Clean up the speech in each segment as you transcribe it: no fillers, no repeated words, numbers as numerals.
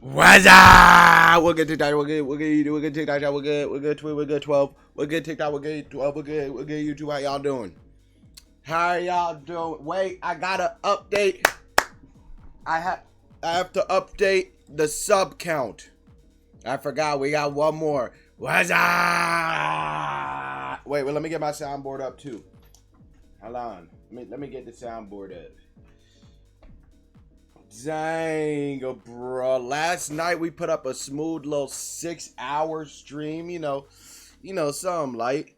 What's up? We're good TikTok. We're good TikTok. We're good Twitter. We're good 12. We're good TikTok. We're good 12. We're good YouTube. How y'all doing? How y'all doing? Wait, I gotta update. I have to update the sub count. I forgot. We got one more. What's up? Wait, let me get my soundboard up too. Hold on. Let me get the soundboard up. Dang, bro. Last night we put up a smooth little 6-hour stream. You know, something light.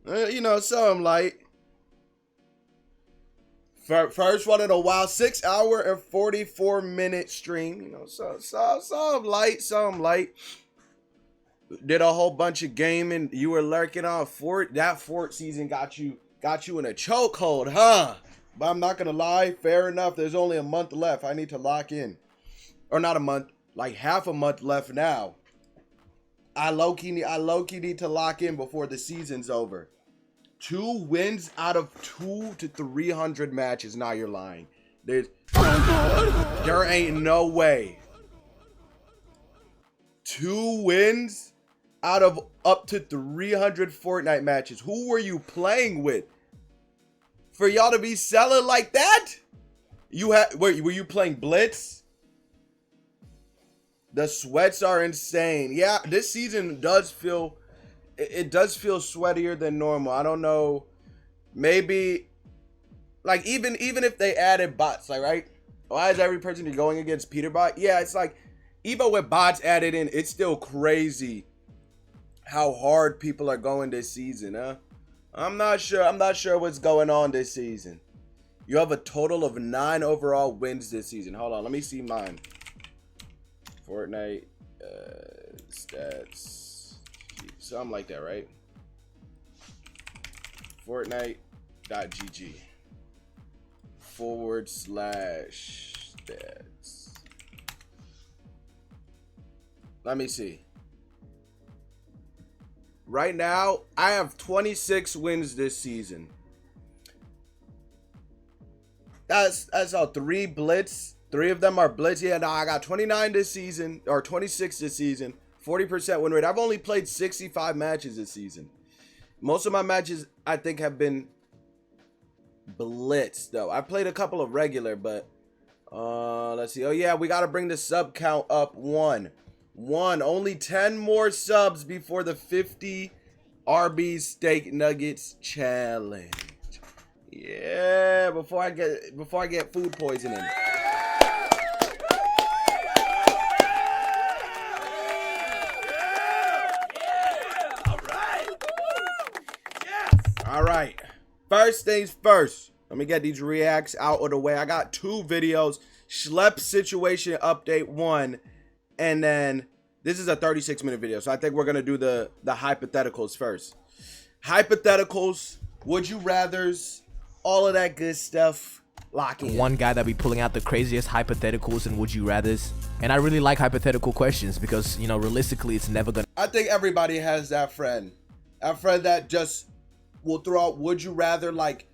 Something light. First one in a while, 6-hour and 44-minute stream. Some light. Did a whole bunch of gaming. You were lurking on Fort. That Fort season got you in a chokehold, huh? But I'm not gonna lie, fair enough. There's only a month left. I need to lock in, or not a month, like half a month left now. I low-key need to lock in before the season's over. 2 wins out of 200 to 300 matches. Now you're lying. There ain't no way. 2 wins out of up to 300 Fortnite matches. Who were you playing with for y'all to be selling like that? Were you playing Blitz? The sweats are insane. Yeah, this season does feel sweatier than normal. I don't know. Maybe like even if they added bots, like, right? Why is every person you're going against Peterbot? Yeah, it's like even with bots added in, it's still crazy how hard people are going this season, huh? I'm not sure what's going on this season. You have a total of 9 overall wins this season. Hold on, let me see mine. Fortnite stats, something like that, right? Fortnite.gg /stats. Let me see. Right now, I have 26 wins this season. That's all 3 blitz. 3 of them are blitz. Yeah, no, I got 29 this season, or 26 this season. 40% win rate. I've only played 65 matches this season. Most of my matches, I think, have been blitz, though. I played a couple of regular, but let's see. Oh, yeah, we got to bring the sub count up 1. Only 10 more subs before the 50 Arby's steak nuggets challenge. Yeah, before I get food poisoning. All right. First things first. Let me get these reacts out of the way. I got 2 videos. Schlep situation update 1. And then this is a 36-minute video. So I think we're going to do the hypotheticals first. Hypotheticals, would you rathers, all of that good stuff. Lock in. One guy that be pulling out the craziest hypotheticals and would you rathers. And I really like hypothetical questions because, realistically, it's never going to. I think everybody has that friend. A friend that just will throw out, would you rather, like,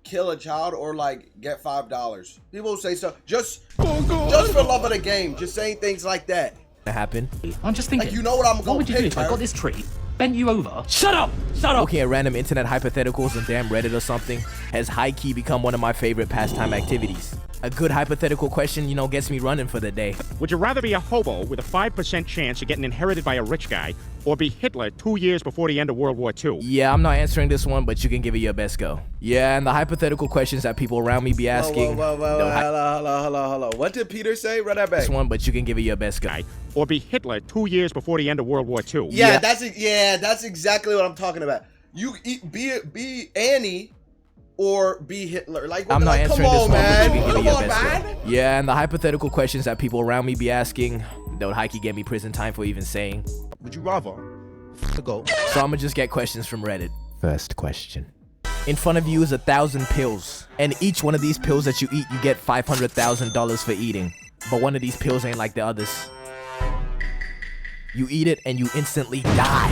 kill a child or, like, get $5? People say so. Just for love of the game. Just saying things like that. Happen. I'm just thinking. Like, you know what I'm going to What would you do if I got this tree, bent you over? Shut up! Looking at random internet hypotheticals on damn Reddit or something has high-key become one of my favorite pastime activities. A good hypothetical question, gets me running for the day. Would you rather be a hobo with a 5% chance of getting inherited by a rich guy, or be Hitler 2 years before the end of World War II? Yeah, I'm not answering this one, but you can give it your best go. Yeah, and the hypothetical questions that people around me be asking. Hello. What did Peter say? Run that back. This one, but you can give it your best go. Or be Hitler 2 years before the end of World War II? Yeah, that's exactly what I'm talking about. You be Annie or be Hitler. Like, I'm not answering this one, but you can give it your best go. go. Yeah, and the hypothetical questions that people around me be asking, that would hikey get me prison time for even saying. Would you rather to go? So I'm gonna just get questions from Reddit. First question. In front of you is 1,000 pills, and each one of these pills that you eat, you get $500,000 for eating. But one of these pills ain't like the others. You eat it and you instantly die.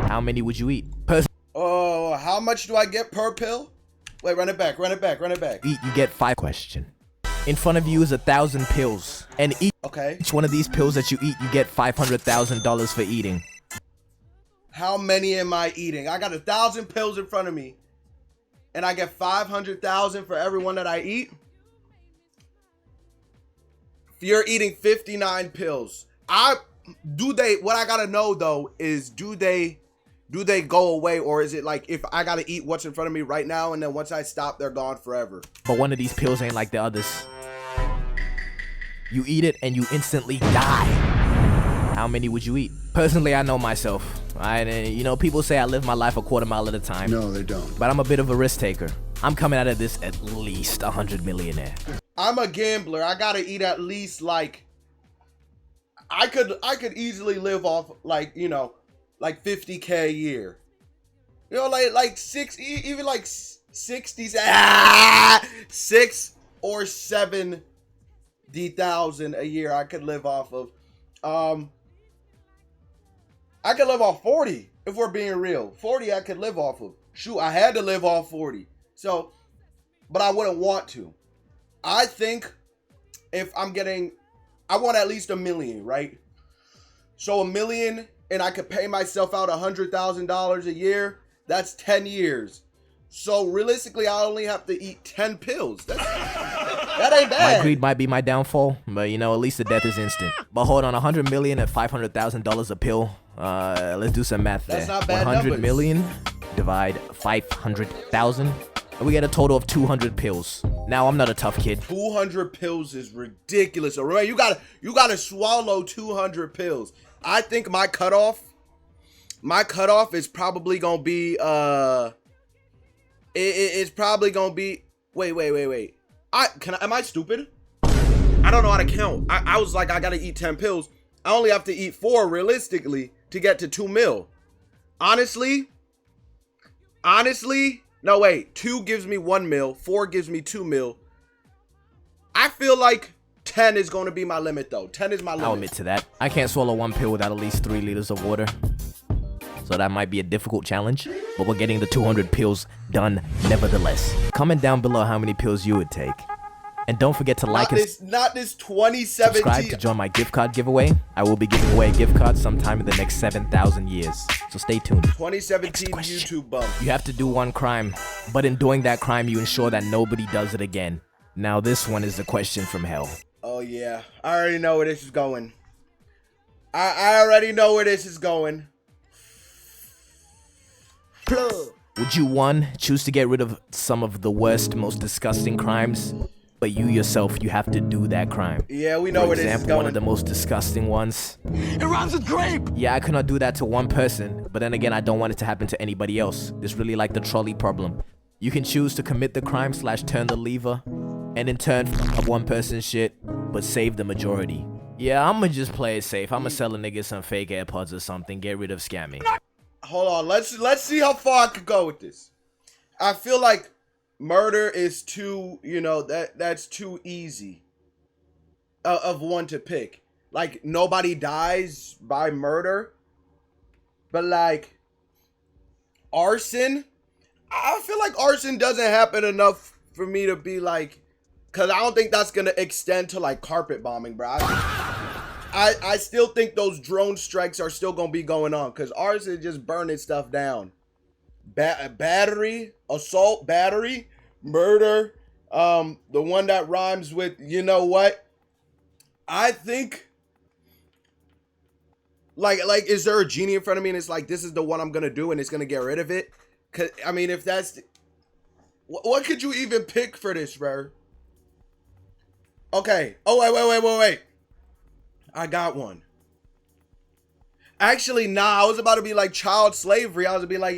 How many would you eat? Oh, how much do I get per pill? Wait, run it back. You get 5 question. In front of you is 1,000 pills, and Okay. each one of these pills that you eat, you get $500,000 for eating. How many am I eating? I got 1,000 pills in front of me, and I get 500,000 for every one that I eat. If you're eating 59 pills, what I gotta know though is do they go away, or is it like if I gotta eat what's in front of me right now and then once I stop they're gone forever? But one of these pills ain't like the others. You eat it and you instantly die. How many would you eat? Personally, I know myself. People say I live my life a quarter mile at a time. No, they don't. But I'm a bit of a risk taker. I'm coming out of this at least 100 millionaire. I'm a gambler. I gotta eat at least like I could easily live off like 50K a year. Like 60s, 6 or 70,000 a year I could live off of. I could live off 40 if we're being real. 40 I could live off of. Shoot, I had to live off 40. So, but I wouldn't want to. I think if I want at least $1 million, right? So $1 million, and I could pay myself out $100,000 a year. That's 10 years. So realistically, I only have to eat 10 pills. That ain't bad. My greed might be my downfall, but at least the death is instant. But hold on, 100 million at $500,000 a pill. Let's do some math there. That's not bad 100 numbers. Million divide 500,000, and we get a total of 200 pills. Now I'm not a tough kid. 200 pills is ridiculous. So remember, you gotta swallow 200 pills. I think my cutoff is probably gonna be it's probably gonna be wait. Am I stupid? I don't know how to count. I was like, I gotta eat 10 pills. I only have to eat 4 realistically to get to 2 mil. Honestly, no wait, 2 gives me 1 mil, 4 gives me 2 mil. I feel like 10 is going to be my limit though. 10 is my limit. I'll admit to that. I can't swallow 1 pill without at least 3 liters of water. So that might be a difficult challenge, but we're getting the 200 pills done nevertheless. Comment down below how many pills you would take. And don't forget to like and not this 2017. subscribe to join my gift card giveaway. I will be giving away a gift card sometime in the next 7,000 years. So stay tuned. 2017 YouTube bump. You have to do one crime, but in doing that crime, you ensure that nobody does it again. Now this one is the question from hell. Oh yeah, I already know where this is going. I already know where this is going. Would you 1. Choose to get rid of some of the worst, most disgusting crimes, but you yourself, you have to do that crime? Yeah, we know where this is For example, going. one of the most disgusting ones. It runs with grape! Yeah, I could not do that to one person, but then again, I don't want it to happen to anybody else. It's really like the trolley problem. You can choose to commit the crime / turn the lever, and in turn, f up one person's shit, but save the majority. Yeah, I'ma just play it safe. I'ma sell a nigga some fake AirPods or something, get rid of scamming. Hold on, let's see how far I could go with this. I feel like murder is too, that's too easy of one to pick. Like nobody dies by murder, but like arson, I feel like arson doesn't happen enough for me to be like, cause I don't think that's gonna extend to like carpet bombing, bro. I still think those drone strikes are still gonna be going on, cause arson is just burning stuff down. Battery, assault, battery, murder, the one that rhymes with, you know what? I think like is there a genie in front of me and it's like, this is the one I'm gonna do and it's gonna get rid of it? Cause I mean, if that's what could you even pick for this, bro? Okay. Oh wait. I got one. Actually, nah, I was about to be like child slavery. I was gonna be like,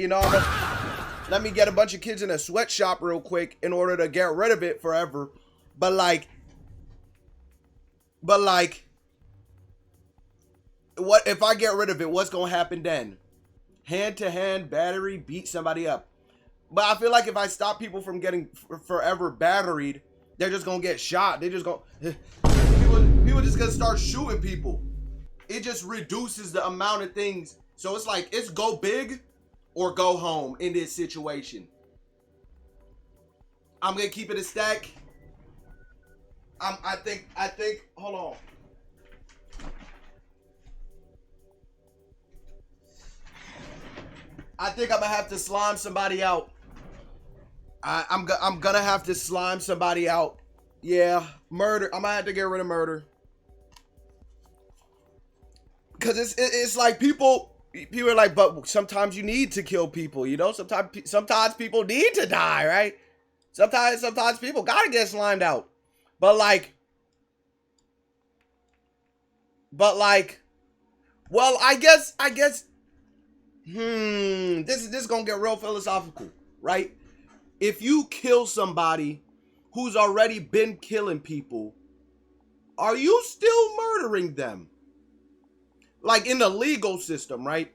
let me get a bunch of kids in a sweatshop real quick in order to get rid of it forever. But like, what if I get rid of it? What's gonna happen then? Hand-to-hand battery, beat somebody up. But I feel like if I stop people from getting forever batteried, they're just gonna get shot. They just gonna people just gonna start shooting people. It just reduces the amount of things. So it's like, it's go big or go home in this situation. I'm gonna keep it a stack. I think, hold on. I think I'm gonna have to slime somebody out. I'm gonna have to slime somebody out. Yeah, murder. I'm gonna have to get rid of murder. Cause it's like people are like, but sometimes you need to kill people, you know? Sometimes people need to die, right? Sometimes people gotta get slimed out. But like, well, I guess, this is gonna get real philosophical, right? If you kill somebody who's already been killing people, are you still murdering them? Like in the legal system, right?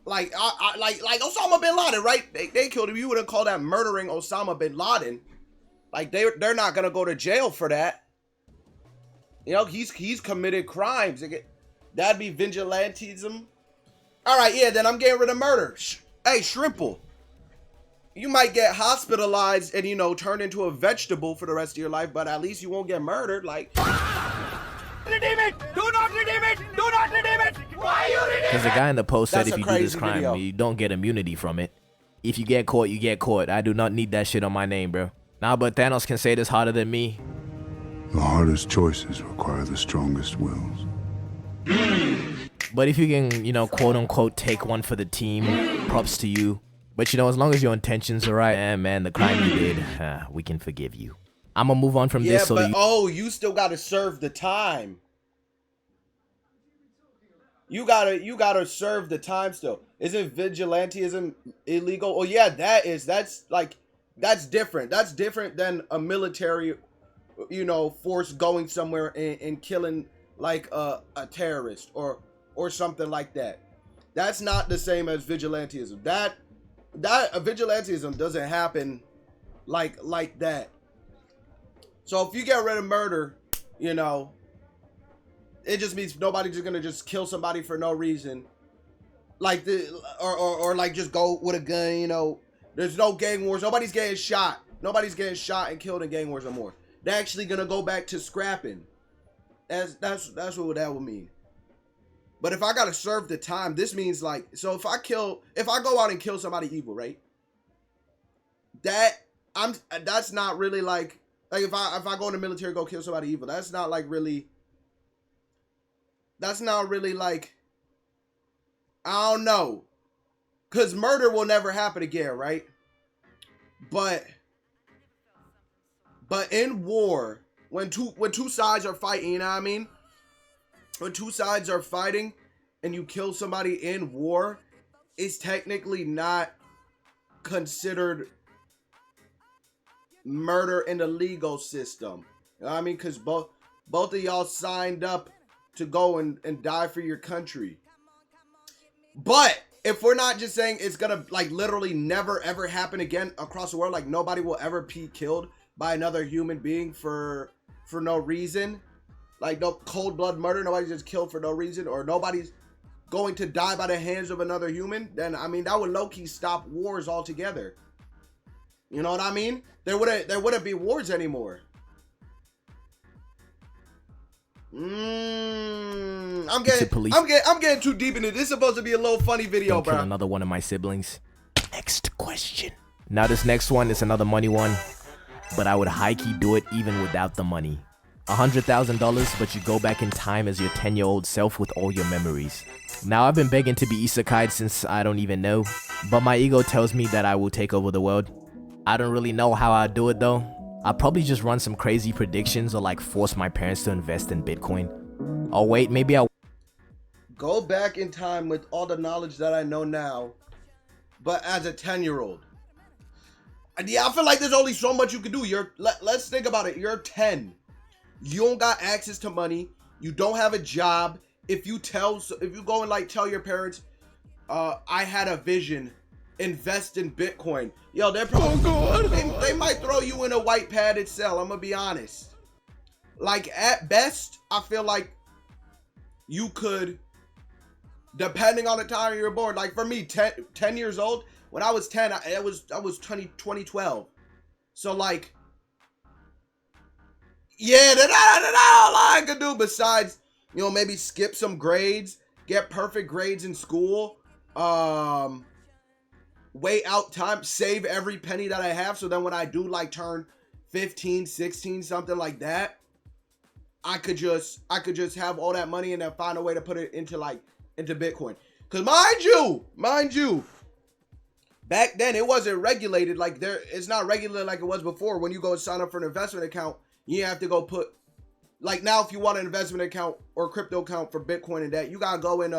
Like like Osama bin Laden, right? They killed him. You wouldn't call that murdering Osama bin Laden. Like they're not gonna go to jail for that. You know, he's committed crimes. That'd be vigilantism. All right, yeah, then I'm getting rid of murder. Hey, Shrimple, you might get hospitalized and, you know, turn into a vegetable for the rest of your life, but at least you won't get murdered. Like, redeem it! Do not redeem it! Do not redeem it! Why you redeem it? Because the guy in the post said That's if a you do this crazy crime, video. you don't get immunity from it. If you get caught, you get caught. I do not need that shit on my name, bro. Nah, but Thanos can say this harder than me. The hardest choices require the strongest wills. But if you can, you know, quote unquote, take one for the team, props to you. But you know, as long as your intentions are right, man, the crime you did, we can forgive you. I'm gonna move on from yeah, this. So but you you still gotta serve the time. You gotta serve the time still. Isn't vigilantism illegal? Oh yeah, that's different. That's different than a military, you know, force going somewhere and killing like a terrorist or something like that. That's not the same as vigilantism. That vigilantism doesn't happen like that. So if you get rid of murder, you know, it just means nobody's just gonna just kill somebody for no reason, like or like just go with a gun. You know, there's no gang wars. Nobody's getting shot. Nobody's getting shot and killed in gang wars no more. They're actually gonna go back to scrapping. That's what that would mean. But if I gotta serve the time, this means like, so if I go out and kill somebody evil, right? That's not really like if I go in the military, go kill somebody evil, that's not really like, I don't know. Cause murder will never happen again, right? But in war, when two sides are fighting, you know what I mean? When two sides are fighting and you kill somebody in war, it's technically not considered murder in the legal system. You know what I mean? Because both of y'all signed up to go and die for your country. But if we're not just saying it's gonna like literally never ever happen again across the world, like nobody will ever be killed by another human being for no reason, like no cold blood murder, nobody's just killed for no reason, or nobody's going to die by the hands of another human, then I mean that would low-key stop wars altogether. You know what I mean? There wouldn't be wars anymore. I'm getting too deep into this. This is supposed to be a little funny video, don't kill bro. another one of my siblings. Next question. Now this next one is another money one, but I would high-key do it even without the money. $100,000, but you go back in time as your 10-year-old self with all your memories. Now I've been begging to be isekai'd since I don't even know, but my ego tells me that I will take over the world. I don't really know how I'd do it though. I'll probably just run some crazy predictions or like force my parents to invest in Bitcoin. Oh wait, maybe I'll Go back in time with all the knowledge that I know now, but as a 10-year-old. Yeah, I feel like there's only so much you can do. Let's think about it. You're 10. You don't got access to money. You don't have a job. If you go and like tell your parents, I had a vision, invest in Bitcoin. Yo, they're probably they might throw you in a white padded cell. I'm gonna be honest. Like at best, I feel like you could, depending on the time you were born. Like for me, 10 years old. When I was 10, I was 2012. So like, Yeah, that's all I could do besides, you know, maybe skip some grades, get perfect grades in school, wait out time, save every penny that I have, so then when I do like turn 15, 16, something like that, I could just have all that money and then find a way to put it into Bitcoin. Cause mind you, back then it wasn't regulated like it's not regulated like it was before. When you go sign up for an investment account, you have to go put, like, now if you want an investment account or crypto account for Bitcoin and that, you gotta go and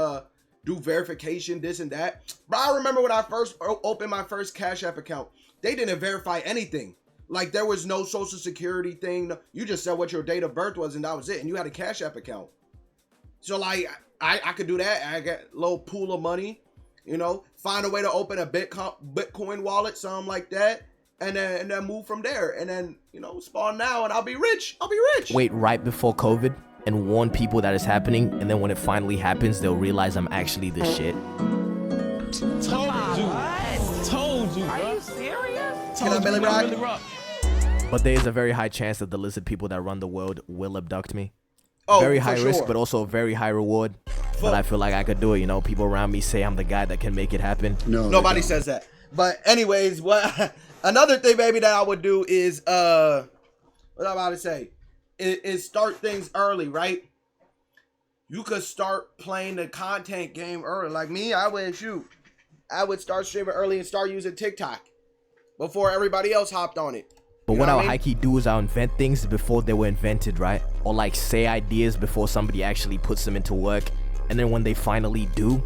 do verification, this and that. But I remember when I first opened my first Cash App account, they didn't verify anything. Like, there was no social security thing. You just said what your date of birth was and that was it. And you had a Cash App account. So like, I could do that. I got a little pool of money, you know, find a way to open a Bitcoin wallet, something like that. And then move from there. And then, you know, spawn now and I'll be rich. Wait right before COVID and warn people that it's happening. And then when it finally happens, they'll realize I'm actually the shit. Told you. Are you serious? Can I belly rock? But there is a very high chance that the lizard people that run the world will abduct me. Oh, very high for risk, sure. but also a very high reward. But I feel like I could do it, you know? People around me say I'm the guy that can make it happen. No, Nobody says that. But anyways, what another thing maybe that I would do is what I'm about to say is start things early, right? You could start playing the content game early. Like me, I would start streaming early and start using TikTok before everybody else hopped on it. But You what know I'll I mean? high-key do is I'll invent things before they were invented, right? Or like say ideas before somebody actually puts them into work. And then when they finally do,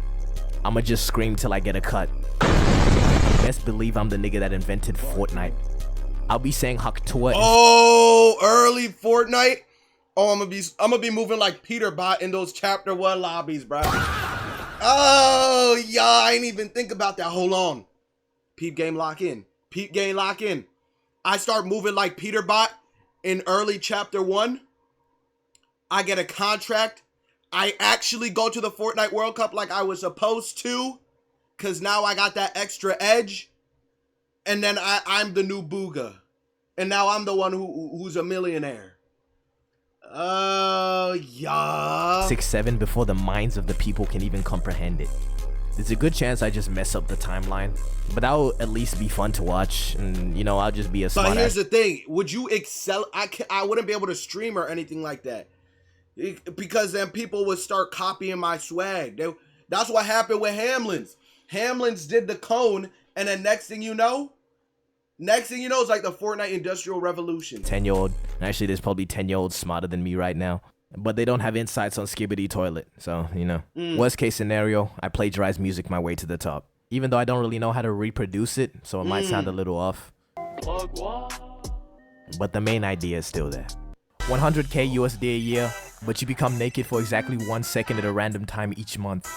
I'ma just scream till I get a cut. Best believe I'm the nigga that invented Fortnite. I'll be saying Haktua. Oh, early Fortnite. Oh, I'm gonna be moving like Peter Bot in those chapter 1 lobbies, bro. Oh, yeah, I ain't even think about that. Hold on. Peep game lock in. I start moving like Peter Bot in early chapter 1. I get a contract. I actually go to the Fortnite World Cup like I was supposed to, because now I got that extra edge. And then I'm the new Booga. And now I'm the one who's a millionaire. Oh, yeah. 6-7 before the minds of the people can even comprehend it. There's a good chance I just mess up the timeline, but that will at least be fun to watch, and you know, I'll just be a smart But here's ass. the thing. Would you excel? I wouldn't be able to stream or anything like that. Because then people would start copying my swag. That's what happened with Hamlin's. Hamlin's did the cone, and then next thing you know, it's like the Fortnite Industrial Revolution. 10-year-old. Actually, there's probably 10-year-olds smarter than me right now. But they don't have insights on Skibbity Toilet. So, you know. Worst case scenario, I plagiarize music my way to the top. Even though I don't really know how to reproduce it, so it might sound a little off. But the main idea is still there. 100k USD a year, but you become naked for exactly 1 second at a random time each month.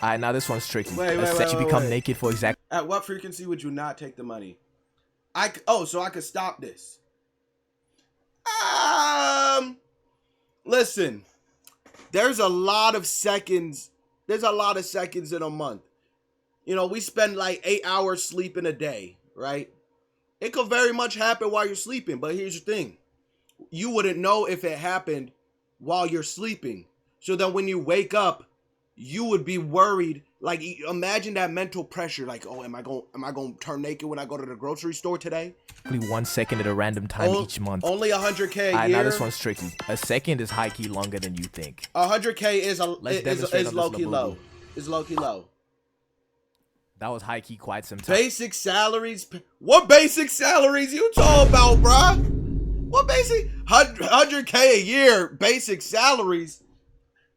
Alright, now this one's tricky. You become naked for exactly... At what frequency would you not take the money? So I could stop this. Listen, there's a lot of seconds. There's a lot of seconds in a month. You know, we spend like 8 hours sleeping a day, right? It could very much happen while you're sleeping, but here's the thing. You wouldn't know if it happened while you're sleeping. So then when you wake up, you would be worried. Like, imagine that mental pressure. Like, oh, am I going to turn naked when I go to the grocery store today? 1 second at a random time each month. Only 100k a year. Alright, now this one's tricky. A second is high-key longer than you think. 100k is demonstrate on low-key this low. Labubu. It's low-key low. That was high-key quite some time. Basic salaries? What basic salaries you talking about, bruh? What basic? 100k a year basic salaries?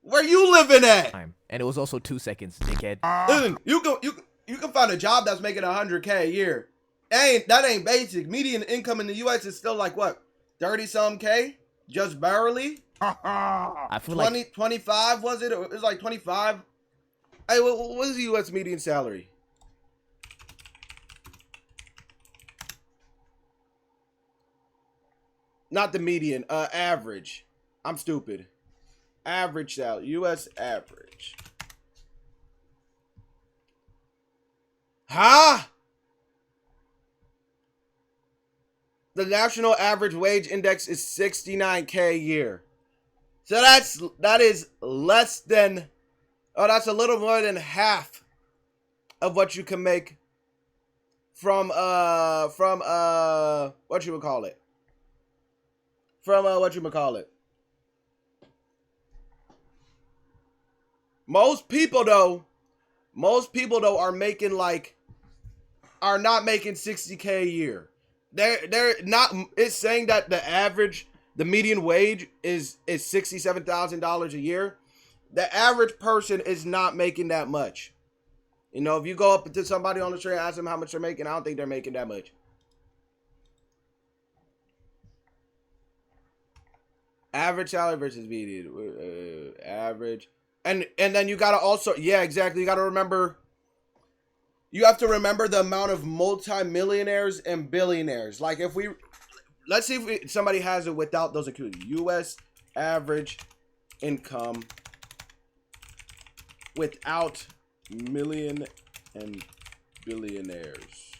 Where you living at? And it was also 2 seconds, dickhead. Listen, you can find a job that's making 100k a year. That ain't basic. Median income in the U.S. is still like what, 30-some K? Just barely. I feel 25 was it? It was like 25. Hey, what is the U.S. median salary? Not the median. Average. I'm stupid. Average salary. U.S. average. Huh? the national average wage index is 69K a year. So that is less than, that's a little more than half of what you can make from what you would call it. Most people though are not making 60K a year. They're not. It's saying that the median wage is $67,000 a year. The average person is not making that much. You know, if you go up to somebody on the street and ask them how much they're making, I don't think they're making that much. Average salary versus median average, and then you gotta also, yeah, exactly. You gotta remember. You have to remember the amount of multi-millionaires and billionaires. Like let's see if somebody has it without those included. U.S. average income without million and billionaires.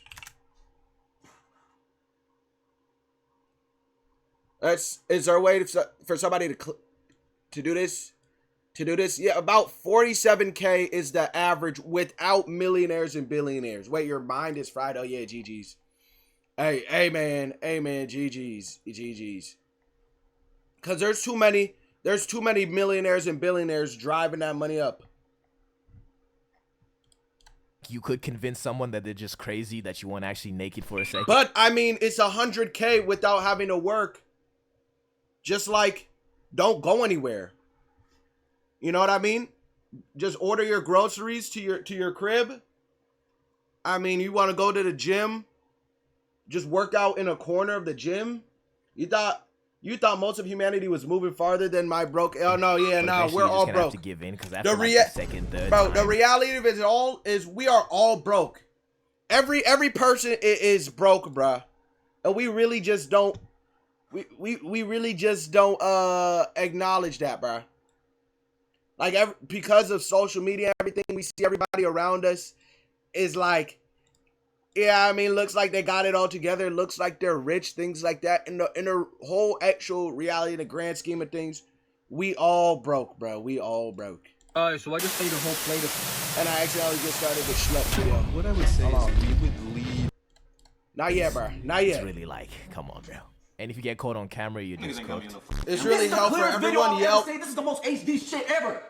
Is there a way for somebody to do this? Yeah, about 47K is the average without millionaires and billionaires. Wait, your mind is fried. Oh yeah, GG's. Hey man, GG's. Cause there's too many millionaires and billionaires driving that money up. You could convince someone that they're just crazy, that you weren't actually naked for a second. But I mean, it's 100K without having to work. Just like, don't go anywhere. You know what I mean? Just order your groceries to your crib. I mean, you want to go to the gym, just work out in a corner of the gym. You thought most of humanity was moving farther than my broke. Oh no, yeah, no, we're all broke. Have to give in, because after the second, third time. The reality of it is we are all broke. Every person is broke, bruh, and we really just don't. We really just don't acknowledge that, bruh. Like, because of social media and everything, we see everybody around us is like, yeah, I mean, looks like they got it all together. Looks like they're rich, things like that. In the whole actual reality, the grand scheme of things, we all broke, bro. We all broke. Alright, so I just ate a whole plate of... And I accidentally just started the schlepp video. What I would say is we would leave... Not yet, bro. Not yet. It's really like, come on, bro. And if you get caught on camera, you're just cooked. It's really hell for everyone yell. This is the most HD shit ever.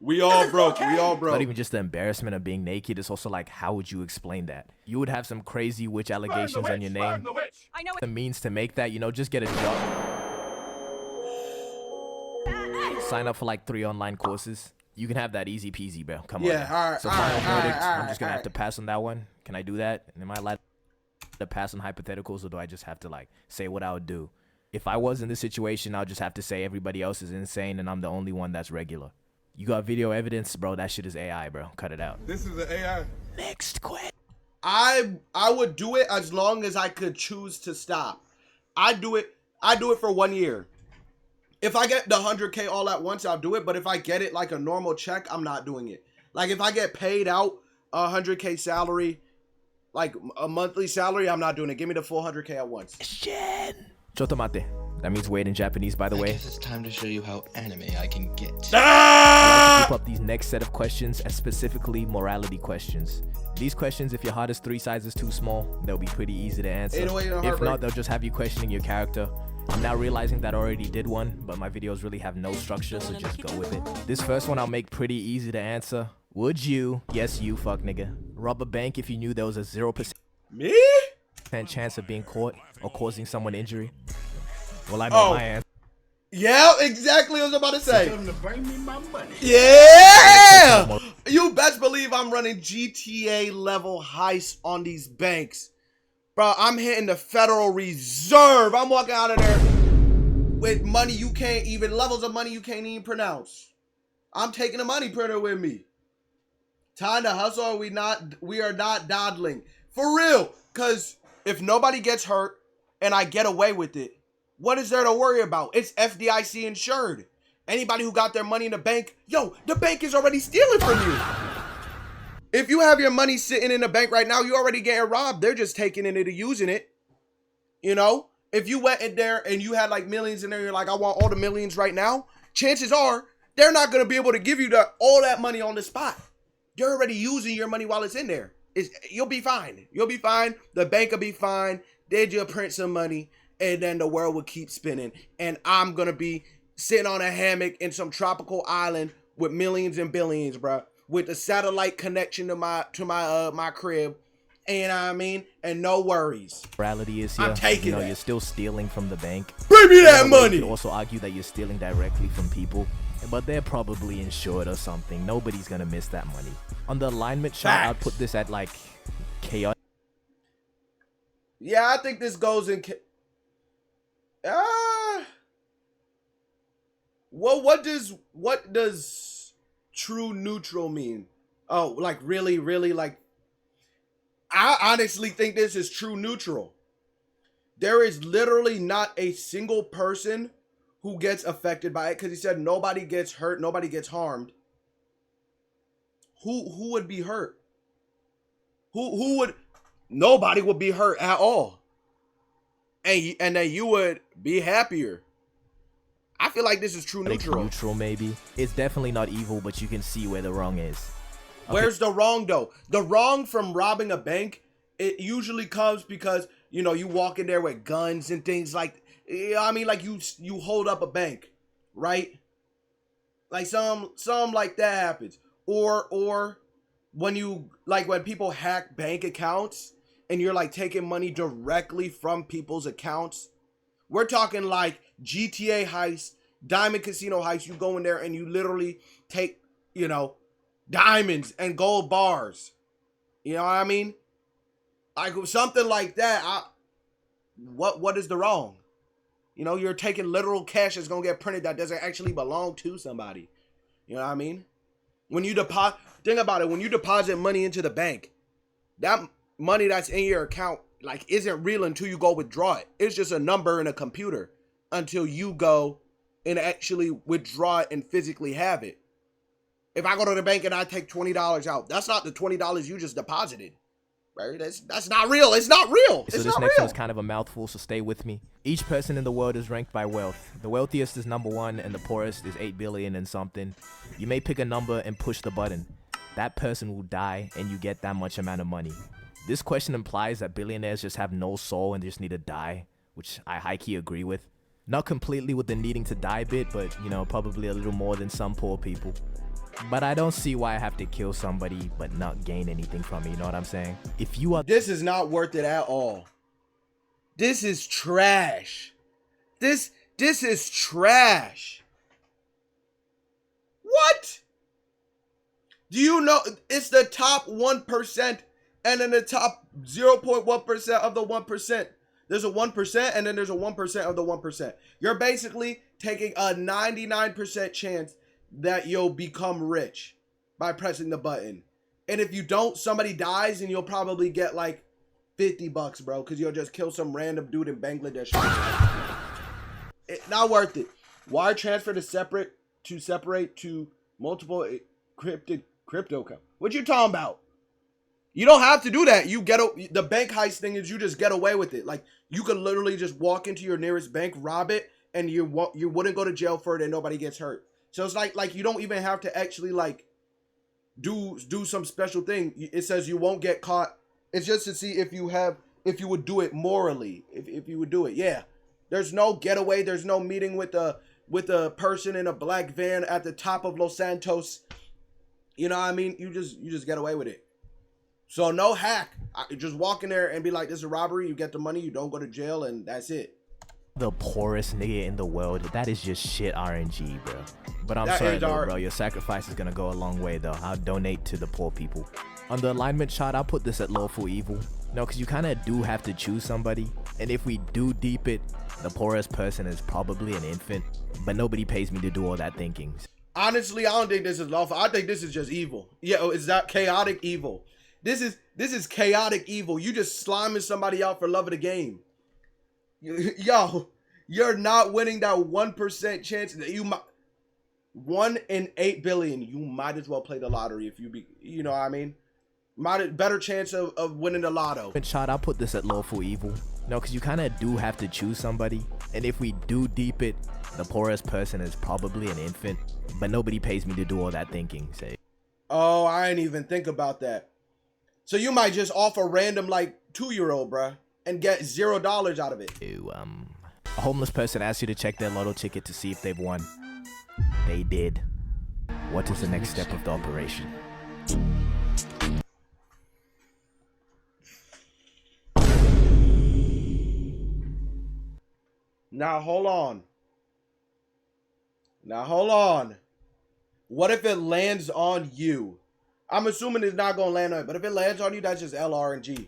We all broke. We all broke. Not even just the embarrassment of being naked. It's also like, how would you explain that? You would have some crazy witch allegations on your name. I know The means to make that, you know, just get a job. Sign up for like 3 online courses. You can have that easy peasy, bro. Come on. Yeah, all right. So final verdict, I'm just gonna have to pass on that one. Can I do that? Am I allowed to pass on hypotheticals, or do I just have to like say what I would do? If I was in this situation, I'll just have to say everybody else is insane and I'm the only one that's regular. You got video evidence, bro? That shit is AI, bro. Cut it out. This is an AI. Next question. I would do it as long as I could choose to stop. I do it for 1 year. If I get the 100K all at once, I'll do it. But if I get it like a normal check, I'm not doing it. Like if I get paid out a 100K salary, like a monthly salary, I'm not doing it. Give me the full 100K at once. Chotomate. That means wait in Japanese, by the way. I guess it's time to show you how anime I can get. I like to group up these next set of questions as specifically morality questions. These questions, if your heart is 3 sizes too small, they'll be pretty easy to answer. If not, they'll just have you questioning your character. I'm now realizing that I already did one, but my videos really have no structure, so just go with it. This first one I'll make pretty easy to answer. Would you, yes you fuck nigga, rob a bank if you knew there was a 0% chance of being caught or causing someone injury? Well, I know my answer. Yeah, exactly what I was about to say. Tell them to bring me my money. Yeah! You best believe I'm running GTA level heists on these banks. Bro, I'm hitting the Federal Reserve. I'm walking out of there with money you can't even, levels of money you can't even pronounce. I'm taking the money printer with me. Time to hustle, or we are not dawdling. For real. Because if nobody gets hurt and I get away with it, what is there to worry about? It's FDIC insured. Anybody who got their money in the bank, yo, the bank is already stealing from you. If you have your money sitting in the bank right now, you already getting robbed. They're just taking it and using it. You know? If you went in there and you had like millions in there, you're like, I want all the millions right now. Chances are they're not gonna be able to give you all that money on the spot. You're already using your money while it's in there. You'll be fine. You'll be fine. The bank will be fine. They just print some money, and then the world will keep spinning. And I'm gonna be sitting on a hammock in some tropical island with millions and billions, bro, with a satellite connection to my crib. And I mean, and no worries. Reality is I'm taking that. you're still stealing from the bank. Bring me that money. You could also argue that you're stealing directly from people, but they're probably insured or something. Nobody's gonna miss that money. On the alignment chart, I'd put this at like chaotic. Yeah, I think this goes in. Well, what does true neutral mean? Oh, like really, like. I honestly think this is true neutral. There is literally not a single person who gets affected by it, because he said nobody gets hurt, nobody gets harmed. Who would be hurt? Who would? Nobody would be hurt at all. And then you would be happier. I feel like this is true neutral. Neutral, maybe. It's definitely not evil, but you can see where the wrong is. Okay. Where's the wrong though? The wrong from robbing a bank, it usually comes because, you know, you walk in there with guns and things like, I mean, like you hold up a bank, right? Like some like that happens. Or when you, like when people hack bank accounts and you're like taking money directly from people's accounts. We're talking like GTA heist, Diamond Casino heist. You go in there and you literally take, you know, diamonds and gold bars. You know what I mean? Like something like that. What is the wrong? You know, you're taking literal cash that's gonna get printed that doesn't actually belong to somebody. You know what I mean? When you think about it, when you deposit money into the bank, that money that's in your account like isn't real until you go withdraw it. It's just a number in a computer until you go and actually withdraw it and physically have it. If I go to the bank and I take $20 out, that's not the $20 you just deposited, right? That's not real. It's not real. So this next one's kind of a mouthful, so stay with me. Each person in the world is ranked by wealth. The wealthiest is number 1 and the poorest is 8 billion and something. You may pick a number and push the button. That person will die and you get that much amount of money. This question implies that billionaires just have no soul and just need to die, which I high-key agree with. Not completely with the needing to die bit, but you know, probably a little more than some poor people. But I don't see why I have to kill somebody but not gain anything from it, you know what I'm saying? If you are— This is not worth it at all. This is trash. This is trash. What? Do you know it's the top 1% and then the top 0.1% of the 1%? There's a 1% and then there's a 1% of the 1%. You're basically taking a 99% chance that you'll become rich by pressing the button. And if you don't, somebody dies and you'll probably get like $50, bro, because you'll just kill some random dude in Bangladesh. It's not worth it. Wire transfer to separate to multiple crypto. What you talking about? You don't have to do that. The bank heist thing is you just get away with it. Like you could literally just walk into your nearest bank, rob it, and you wouldn't go to jail for it and nobody gets hurt. So it's like you don't even have to actually like do some special thing. It says you won't get caught. It's just to see if you would do it morally. If you would do it. Yeah. There's no getaway. There's no meeting with a person in a black van at the top of Los Santos. You know what I mean? You just get away with it. So no hack. Just walk in there and be like, this is a robbery. You get the money. You don't go to jail, and that's it. The poorest nigga in the world, that is just shit RNG, bro. But I'm That sorry is though, bro. Your sacrifice is gonna go a long way though. I'll donate to the poor people. On the alignment chart, I'll put this at lawful evil. No, because you kind of do have to choose somebody. And if we do deep it, the poorest person is probably an infant. But nobody pays me to do all that thinking. Honestly, I don't think this is lawful. I think this is just evil. Yeah, it's that chaotic evil. This is chaotic evil. You just sliming somebody out for love of the game. Yo, you're not winning that 1% chance that you might. 1 in 8 billion. You might as well play the lottery if you know what I mean? Better chance of winning the lotto. Shot, I'll put this at lawful evil. No, because you kind of do have to choose somebody. And if we do deep it, the poorest person is probably an infant. But nobody pays me to do all that thinking, say. Oh, I didn't even think about that. So you might just offer random like 2-year-old, bruh, and get $0 out of it. A homeless person asks you to check their lotto ticket to see if they've won. They did. What is the next step of the operation? Now hold on. What if it lands on you? I'm assuming it's not gonna land on it, but if it lands on you, that's just LRNG.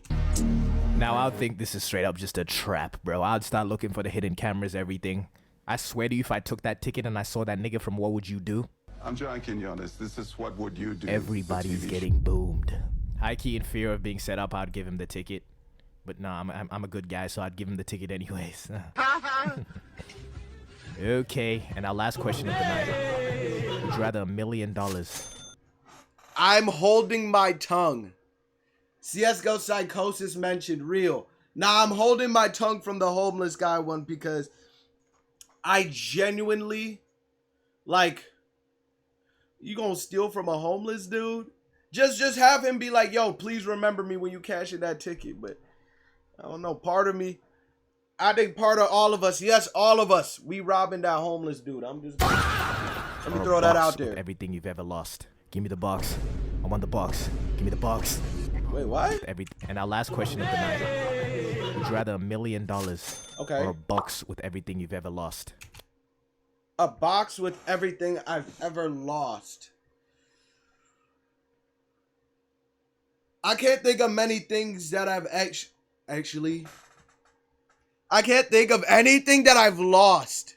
Now I think this is straight up just a trap, bro. I'd start looking for the hidden cameras, everything. I swear to you, if I took that ticket and I saw that nigga from What Would You Do? I'm John Quinones. This is What Would You Do? Everybody's getting boomed. High key in fear of being set up, I'd give him the ticket. But no, I'm a good guy, so I'd give him the ticket anyways. Okay, and our last question of the night. Would you rather $1 million? I'm holding my tongue. CSGO Psychosis mentioned real. Now I'm holding my tongue from the homeless guy one because I genuinely, like, you gonna steal from a homeless dude? Just have him be like, yo, please remember me when you cash in that ticket. But I don't know, part of me, I think part of all of us, yes, all of us, we robbing that homeless dude. I'm just, let me throw that out there. Everything you've ever lost. Give me the box. I want the box. Give me the box. Wait, what? And our last question of the night. Would you rather $1 million okay, or a box with everything you've ever lost? A box with everything I've ever lost. I can't think of many things that I've actually. I can't think of anything that I've lost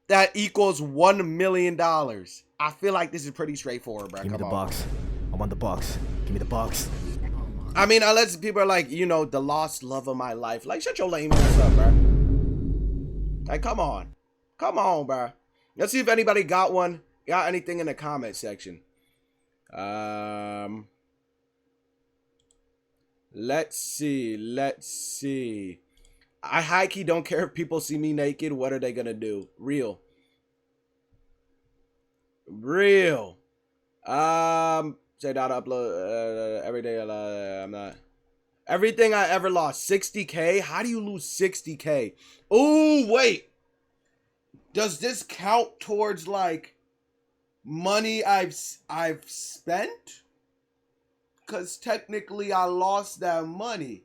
that equals $1 million. I feel like this is pretty straightforward, bro. Give me the box. I want the box. Give me the box. I mean, unless people are like, you know, the lost love of my life. Like, shut your lame ass up, bro. Like, come on. Come on, bro. Let's see if anybody got one. Got anything in the comment section. Let's see. I high-key don't care if people see me naked. What are they gonna do? Real. Say not upload every day. I'm not. Everything I ever lost. 60K? How do you lose 60K? Oh, wait. Does this count towards like money I've spent? Because technically I lost that money.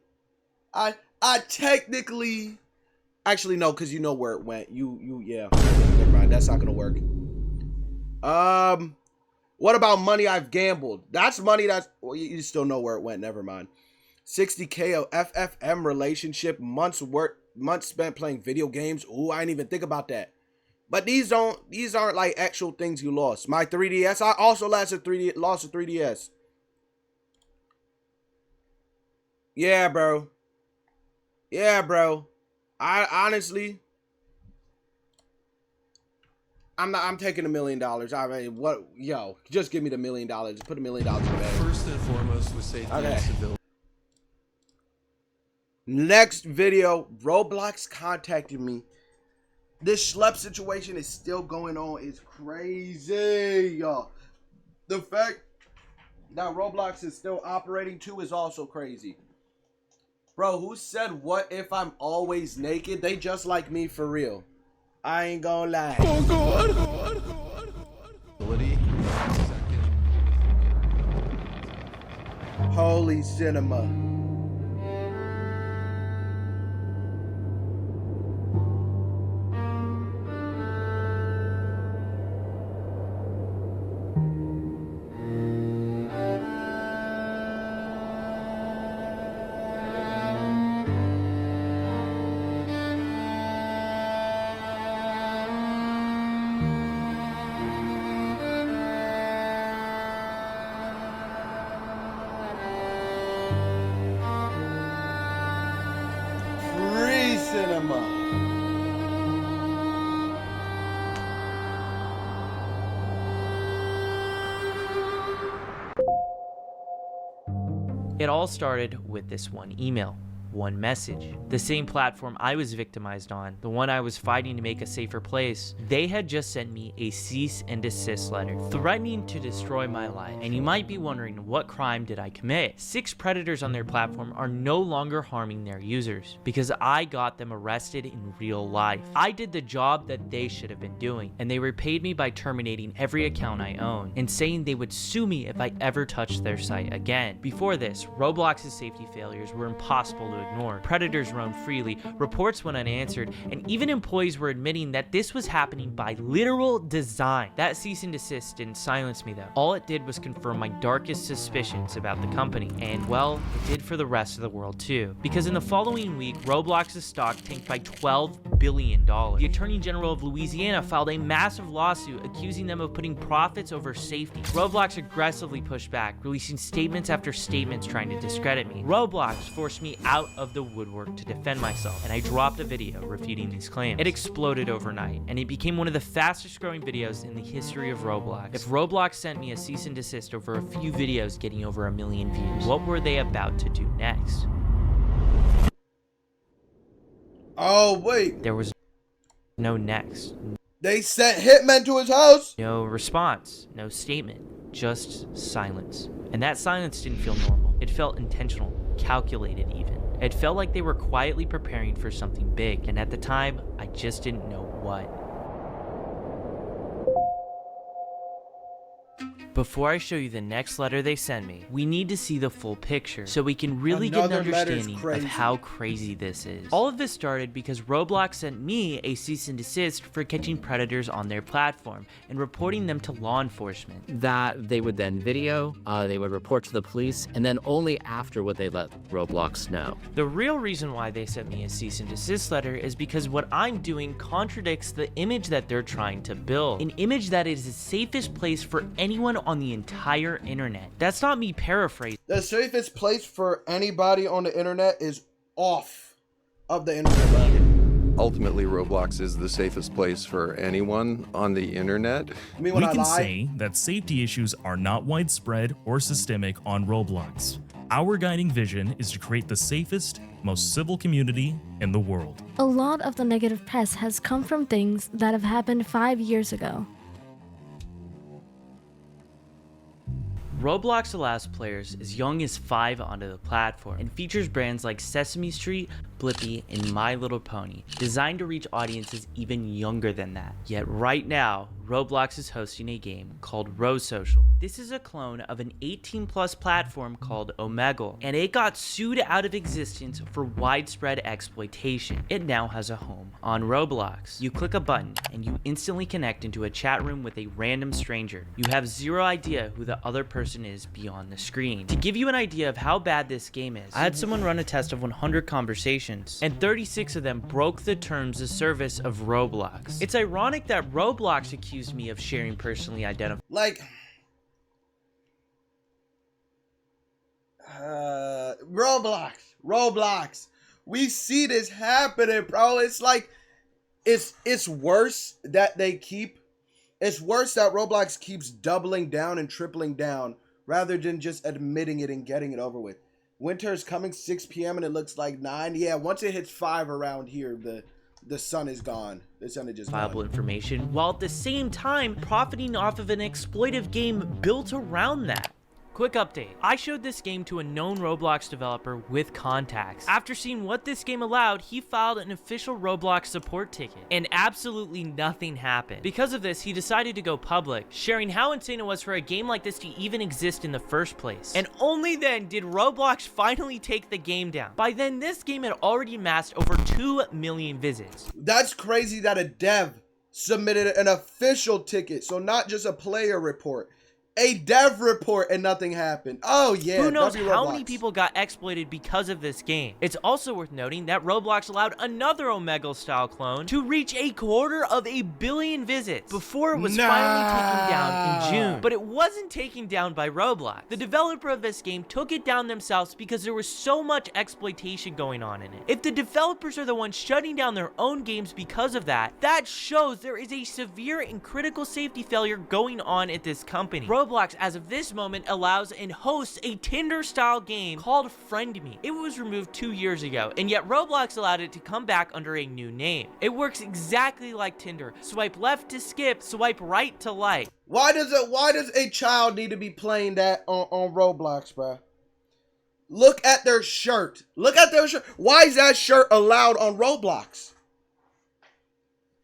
I technically, actually no, because you know where it went. Yeah. Never mind. That's not gonna work. What about money I've gambled? That's money that's, well, you still know where it went. Never mind. 60K of FFM relationship, months spent playing video games. Ooh, I didn't even think about that. But these aren't like actual things you lost. My 3DS, I also lost a 3DS. Yeah, bro. I honestly, I'm taking $1 million. I mean, what? Yo, just give me the $1 million. Just put $1 million in the bag. First and foremost was safety and civility. Next video, Roblox contacted me. This schlep situation is still going on. It's crazy, y'all. The fact that Roblox is still operating too is also crazy. Bro, who said what if I'm always naked? They just like me for real. I ain't gonna lie. Oh God. Holy cinema. It all started with this one email. one message. The same platform I was victimized on, the one I was fighting to make a safer place, they had just sent me a cease and desist letter, threatening to destroy my life. And you might be wondering, what crime did I commit? 6 predators on their platform are no longer harming their users, because I got them arrested in real life. I did the job that they should have been doing, and they repaid me by terminating every account I own, and saying they would sue me if I ever touched their site again. Before this, Roblox's safety failures were impossible to ignore. Predators roamed freely, reports went unanswered, and even employees were admitting that this was happening by literal design. That cease and desist didn't silence me though. All it did was confirm my darkest suspicions about the company, and well, it did for the rest of the world too. Because in the following week, Roblox's stock tanked by $12 billion. The Attorney General of Louisiana filed a massive lawsuit accusing them of putting profits over safety. Roblox aggressively pushed back, releasing statements after statements trying to discredit me. Roblox forced me out of the woodwork to defend myself, and I dropped a video refuting these claims. It exploded overnight, and it became one of the fastest growing videos in the history of Roblox. If Roblox sent me a cease and desist over a few videos getting over 1 million views, what were they about to do next? Oh, wait. There was no next. They sent hitmen to his house? No response, no statement, just silence. And that silence didn't feel normal. It felt intentional, calculated even. It felt like they were quietly preparing for something big, and at the time, I just didn't know what. Before I show you the next letter they sent me, we need to see the full picture so we can really get an understanding of how crazy this is. All of this started because Roblox sent me a cease and desist for catching predators on their platform and reporting them to law enforcement. That they would then video, they would report to the police, and then only after would they let Roblox know. The real reason why they sent me a cease and desist letter is because what I'm doing contradicts the image that they're trying to build. An image that is the safest place for anyone on the entire internet. That's not me paraphrasing. The safest place for anybody on the internet is off of the internet. Ultimately, Roblox is the safest place for anyone on the internet. We can say that safety issues are not widespread or systemic on Roblox. Our guiding vision is to create the safest, most civil community in the world. A lot of the negative press has come from things that have happened 5 years ago. Roblox allows players as young as 5 onto the platform and features brands like Sesame Street, Blippi, and My Little Pony, designed to reach audiences even younger than that. Yet right now, Roblox is hosting a game called Rose Social. This is a clone of an 18+ platform called Omegle, and it got sued out of existence for widespread exploitation. It now has a home on Roblox. You click a button, and you instantly connect into a chat room with a random stranger. You have zero idea who the other person is beyond the screen. To give you an idea of how bad this game is, I had someone run a test of 100 conversations, and 36 of them broke the terms of service of Roblox. It's ironic that Roblox accused me of sharing personally identified. Like, Roblox. We see this happening, bro. It's like, it's worse that it's worse that Roblox keeps doubling down and tripling down rather than just admitting it and getting it over with. Winter is coming 6 p.m. and it looks like 9. Yeah, once it hits 5 around here, the sun is gone. The sun is just viable gone. Information, while at the same time profiting off of an exploitive game built around that. Quick update. I showed this game to a known Roblox developer with contacts. After seeing what this game allowed, he filed an official Roblox support ticket, and absolutely nothing happened. Because of this, he decided to go public, sharing how insane it was for a game like this to even exist in the first place. And only then did Roblox finally take the game down. By then, this game had already amassed over 2 million visits. That's crazy that a dev submitted an official ticket, so not just a player report. A dev report and nothing happened. Oh yeah. Who knows how many people got exploited because of this game. It's also worth noting that Roblox allowed another Omegle style clone to reach 250 million visits before it was finally taken down in June. But it wasn't taken down by Roblox. The developer of this game took it down themselves because there was so much exploitation going on in it. If the developers are the ones shutting down their own games because of that, that shows there is a severe and critical safety failure going on at this company. Roblox Roblox, as of this moment, allows and hosts a Tinder-style game called Friend Me. It was removed 2 years ago, and yet Roblox allowed it to come back under a new name. It works exactly like Tinder. Swipe left to skip, swipe right to like. Why does a child need to be playing that on Roblox, bro? Look at their shirt. Look at their shirt. Why is that shirt allowed on Roblox?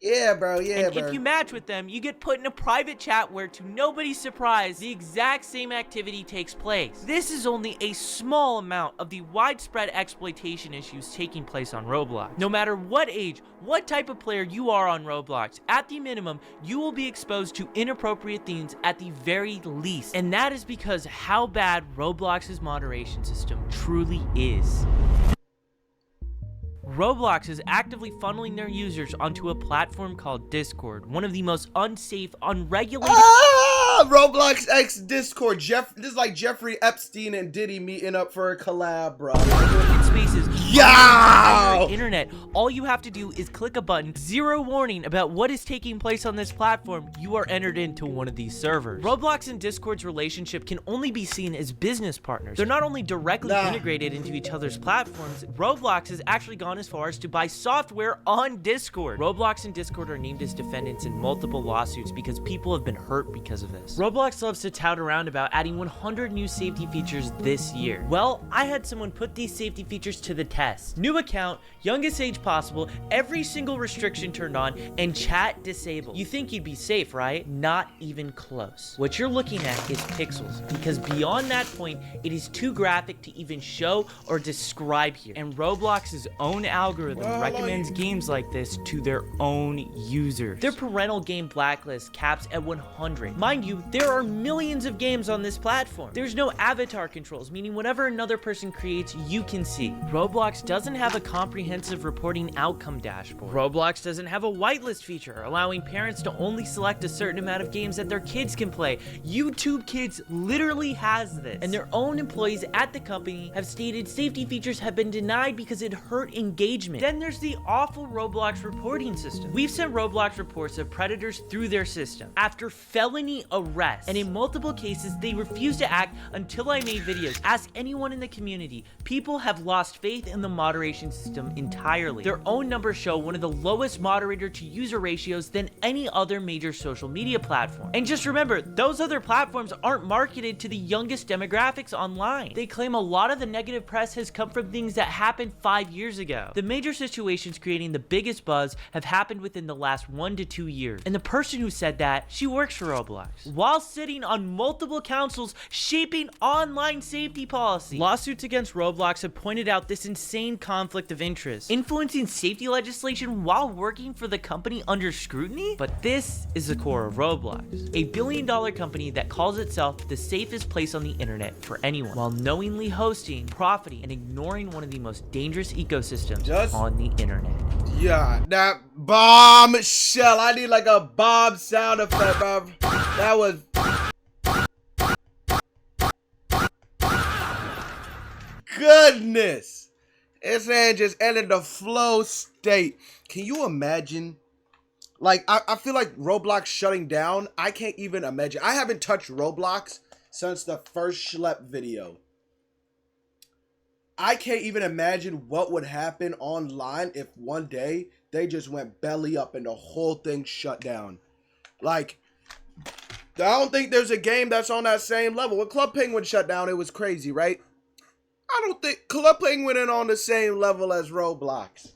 Yeah, bro. Yeah, and bro. if you match with them, you get put in a private chat where, to nobody's surprise, the exact same activity takes place. This is only a small amount of the widespread exploitation issues taking place on Roblox. No matter what age, what type of player you are on Roblox, at the minimum, you will be exposed to inappropriate themes at the very least. And that is because how bad Roblox's moderation system truly is. Roblox is actively funneling their users onto a platform called Discord, one of the most unsafe, unregulated... Roblox X Discord. This is like Jeffrey Epstein and Diddy meeting up for a collab, bro. Spaces. Yeah. Internet. All you have to do is click a button. Zero warning about what is taking place on this platform. You are entered into one of these servers. Roblox and Discord's relationship can only be seen as business partners. They're not only directly integrated into each other's platforms, Roblox has actually gone as far as to buy software on Discord. Roblox and Discord are named as defendants in multiple lawsuits because people have been hurt because of this. Roblox loves to tout around about adding 100 new safety features this year. Well, I had someone put these safety features to the test. New account, youngest age possible, every single restriction turned on, and chat disabled. You think you'd be safe, right? Not even close. What you're looking at is pixels, because beyond that point, it is too graphic to even show or describe here. And Roblox's own algorithm recommends games like this to their own users. Their parental game blacklist caps at 100. Mind you, there are millions of games on this platform. There's no avatar controls, meaning whatever another person creates, you can see. Roblox doesn't have a comprehensive reporting outcome dashboard. Roblox doesn't have a whitelist feature, allowing parents to only select a certain amount of games that their kids can play. YouTube Kids literally has this, and their own employees at the company have stated safety features have been denied because it hurt engagement. Then there's the awful Roblox reporting system. We've sent Roblox reports of predators through their system after felony arrest, and in multiple cases they refused to act until I made videos. Ask anyone in the community. People have lost faith in the moderation system entirely. Their own numbers show one of the lowest moderator to user ratios than any other major social media platform. And just remember, those other platforms aren't marketed to the youngest demographics online. They claim a lot of the negative press has come from things that happened 5 years ago. The major situations creating the biggest buzz have happened within the last 1 to 2 years. And the person who said that, she works for Roblox, while sitting on multiple councils shaping online safety policy. Lawsuits against Roblox have pointed out this insane conflict of interest, influencing safety legislation while working for the company under scrutiny. But this is the core of Roblox, a billion-dollar company that calls itself the safest place on the internet for anyone, while knowingly hosting, profiting, and ignoring one of the most dangerous ecosystems on the internet. Yeah, that bombshell. I need like a bomb sound effect, bro. That was... Goodness. This man just entered the flow state. Can you imagine? Like, I feel like Roblox shutting down. I can't even imagine. I haven't touched Roblox since the first Schlep video. I can't even imagine what would happen online if one day they just went belly up and the whole thing shut down. Like, I don't think there's a game that's on that same level. When Club Penguin shut down, it was crazy, right? I don't think Club Penguin is on the same level as Roblox.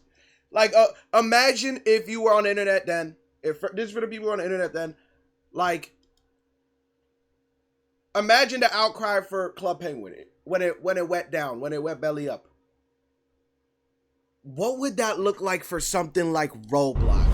Like, imagine if you were on the internet then. If this is for the people on the internet then. Like, imagine the outcry for Club Penguin when it went down, when it went belly up. What would that look like for something like Roblox?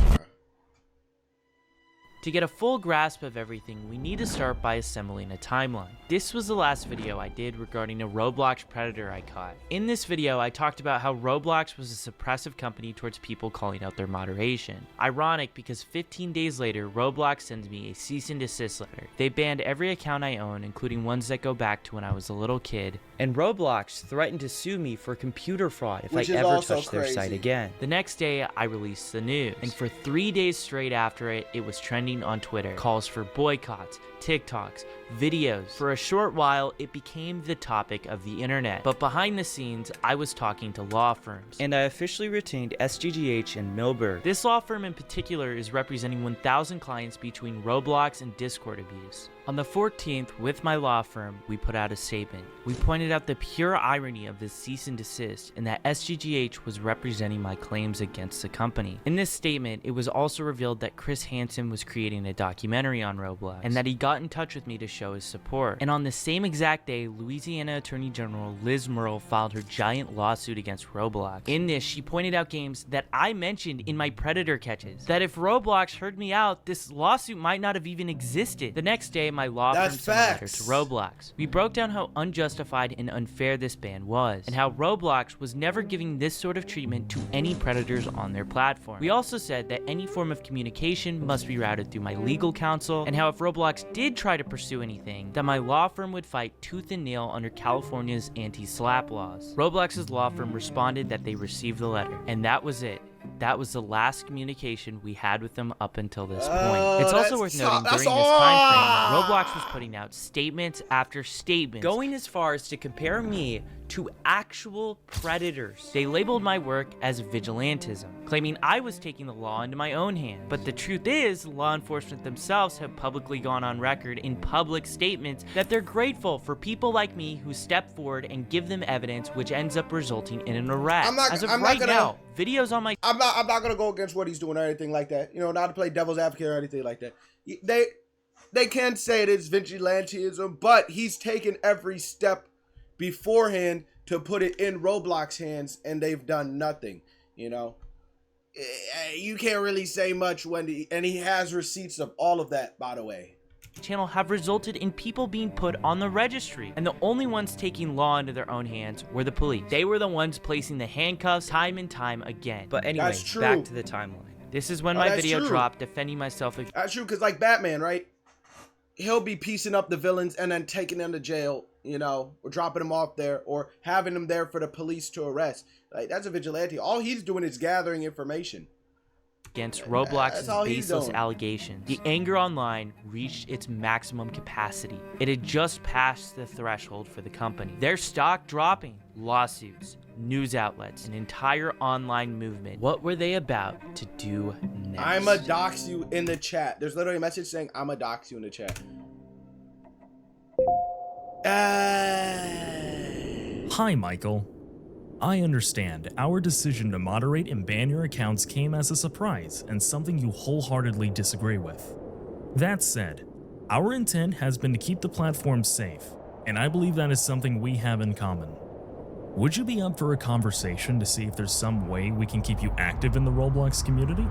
To get a full grasp of everything, we need to start by assembling a timeline. This was the last video I did regarding a Roblox predator I caught. In this video, I talked about how Roblox was a suppressive company towards people calling out their moderation. Ironic because 15 days later, Roblox sends me a cease and desist letter. They banned every account I own, including ones that go back to when I was a little kid, and Roblox threatened to sue me for computer fraud if I ever touched their site again. The next day, I released the news, and for 3 days straight after it, it was trending tweeting on Twitter, calls for boycotts, TikToks, videos. For a short while, it became the topic of the internet. But behind the scenes, I was talking to law firms, and I officially retained SGGH and Milberg. This law firm in particular is representing 1,000 clients between Roblox and Discord abuse. On the 14th, with my law firm, we put out a statement. We pointed out the pure irony of this cease and desist and that SGGH was representing my claims against the company. In this statement, it was also revealed that Chris Hansen was creating a documentary on Roblox and that he got in touch with me to show his support. And on the same exact day, Louisiana Attorney General Liz Murrill filed her giant lawsuit against Roblox. In this, she pointed out games that I mentioned in my Predator catches. That if Roblox heard me out, this lawsuit might not have even existed. The next day, my law firm sent a letter to Roblox. We broke down how unjustified and unfair this ban was, and how Roblox was never giving this sort of treatment to any predators on their platform. We also said that any form of communication must be routed through my legal counsel, and how if Roblox did try to pursue anything, that my law firm would fight tooth and nail under California's anti-SLAPP laws. Roblox's law firm responded that they received the letter, and that was it. That was the last communication we had with them up until this point. It's also worth noting during this time frame, Roblox was putting out statements after statements, going as far as to compare me to actual predators. They labeled my work as vigilantism, claiming I was taking the law into my own hands. But the truth is, law enforcement themselves have publicly gone on record in public statements that they're grateful for people like me who step forward and give them evidence, which ends up resulting in an arrest. Now, videos on my... I'm not gonna go against what he's doing or anything like that. You know, not to play devil's advocate or anything like that. They can say it is vigilantism, but he's taken every step beforehand to put it in Roblox hands, and they've done nothing. You know, you can't really say much when he has receipts of all of that, by the way. Channel have resulted in people being put on the registry, and the only ones taking law into their own hands were the police. They were the ones placing the handcuffs time and time again. But anyway, back to the timeline. This is when my video dropped defending myself. That's true, because like Batman, right? He'll be piecing up the villains and then taking them to jail, you know, or dropping them off there, or having them there for the police to arrest. Like, that's a vigilante. All he's doing is gathering information against Roblox's baseless allegations. The anger online reached its maximum capacity. It had just passed the threshold for the company. Their stock dropping, lawsuits, news outlets, an entire online movement. What were they about to do next? I'ma dox you in the chat. There's literally a message saying I'ma dox you in the chat. Hi, Michael. I understand. Our decision to moderate and ban your accounts came as a surprise and something you wholeheartedly disagree with. That said, our intent has been to keep the platform safe, and I believe that is something we have in common. Would you be up for a conversation to see if there's some way we can keep you active in the Roblox community?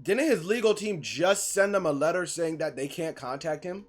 Didn't his legal team just send him a letter saying that they can't contact him?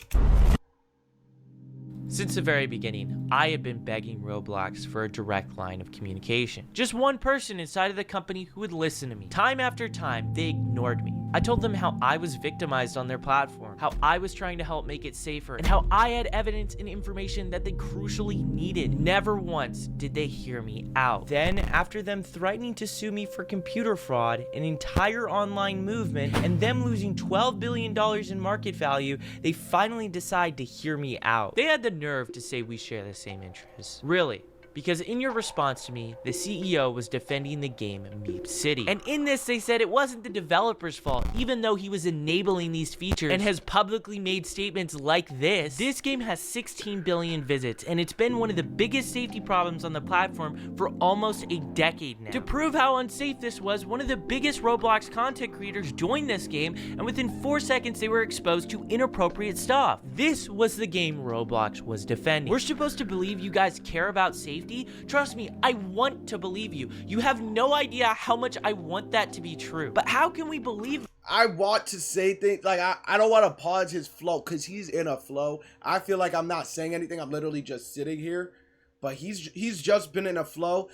Since the very beginning, I had been begging Roblox for a direct line of communication. Just one person inside of the company who would listen to me. Time after time, they ignored me. I told them how I was victimized on their platform, how I was trying to help make it safer, and how I had evidence and information that they crucially needed. Never once did they hear me out. Then, after them threatening to sue me for computer fraud, an entire online movement, and them losing $12 billion in market value, they finally decide to hear me out. They had the nerve to say we share the same interests. Really? Because in your response to me, the CEO was defending the game Meep City. And in this, they said it wasn't the developer's fault, even though he was enabling these features and has publicly made statements like this. This game has 16 billion visits, and it's been one of the biggest safety problems on the platform for almost a decade now. To prove how unsafe this was, one of the biggest Roblox content creators joined this game, and within 4 seconds, they were exposed to inappropriate stuff. This was the game Roblox was defending. We're supposed to believe you guys care about safety? Trust me, I want to believe you. You have no idea how much I want that to be true. But how can we believe? I want to say things like I don't want to pause his flow because he's in a flow. I feel like I'm not saying anything. I'm literally just sitting here, but he's just been in a flow,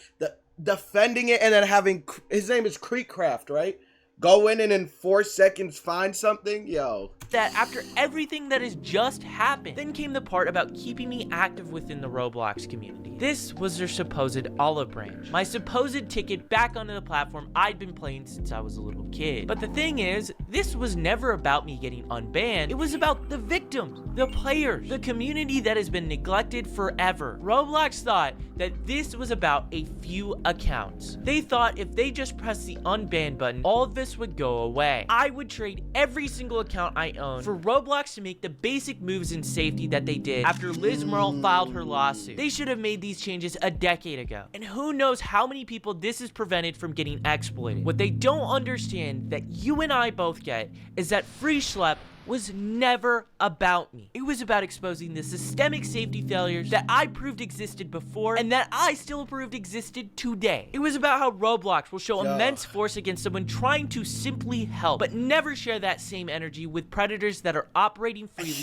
defending it, and then having his name is Creekcraft, right? go in and in 4 seconds find something? Yo. That after everything that has just happened, then came the part about keeping me active within the Roblox community. This was their supposed olive branch, my supposed ticket back onto the platform I'd been playing since I was a little kid. But the thing is, this was never about me getting unbanned. It was about the victims, the players, the community that has been neglected forever. Roblox thought that this was about a few accounts. They thought if they just pressed the unban button, all of this would go away. I would trade every single account I own for Roblox to make the basic moves in safety that they did after Liz Merle filed her lawsuit. They should have made these changes a decade ago. And who knows how many people this has prevented from getting exploited. What they don't understand that you and I both get is that Free Schlep was never about me. It was about exposing the systemic safety failures that I proved existed before and that I still proved existed today. It was about how Roblox will show immense force against someone trying to simply help, but never share that same energy with predators that are operating freely.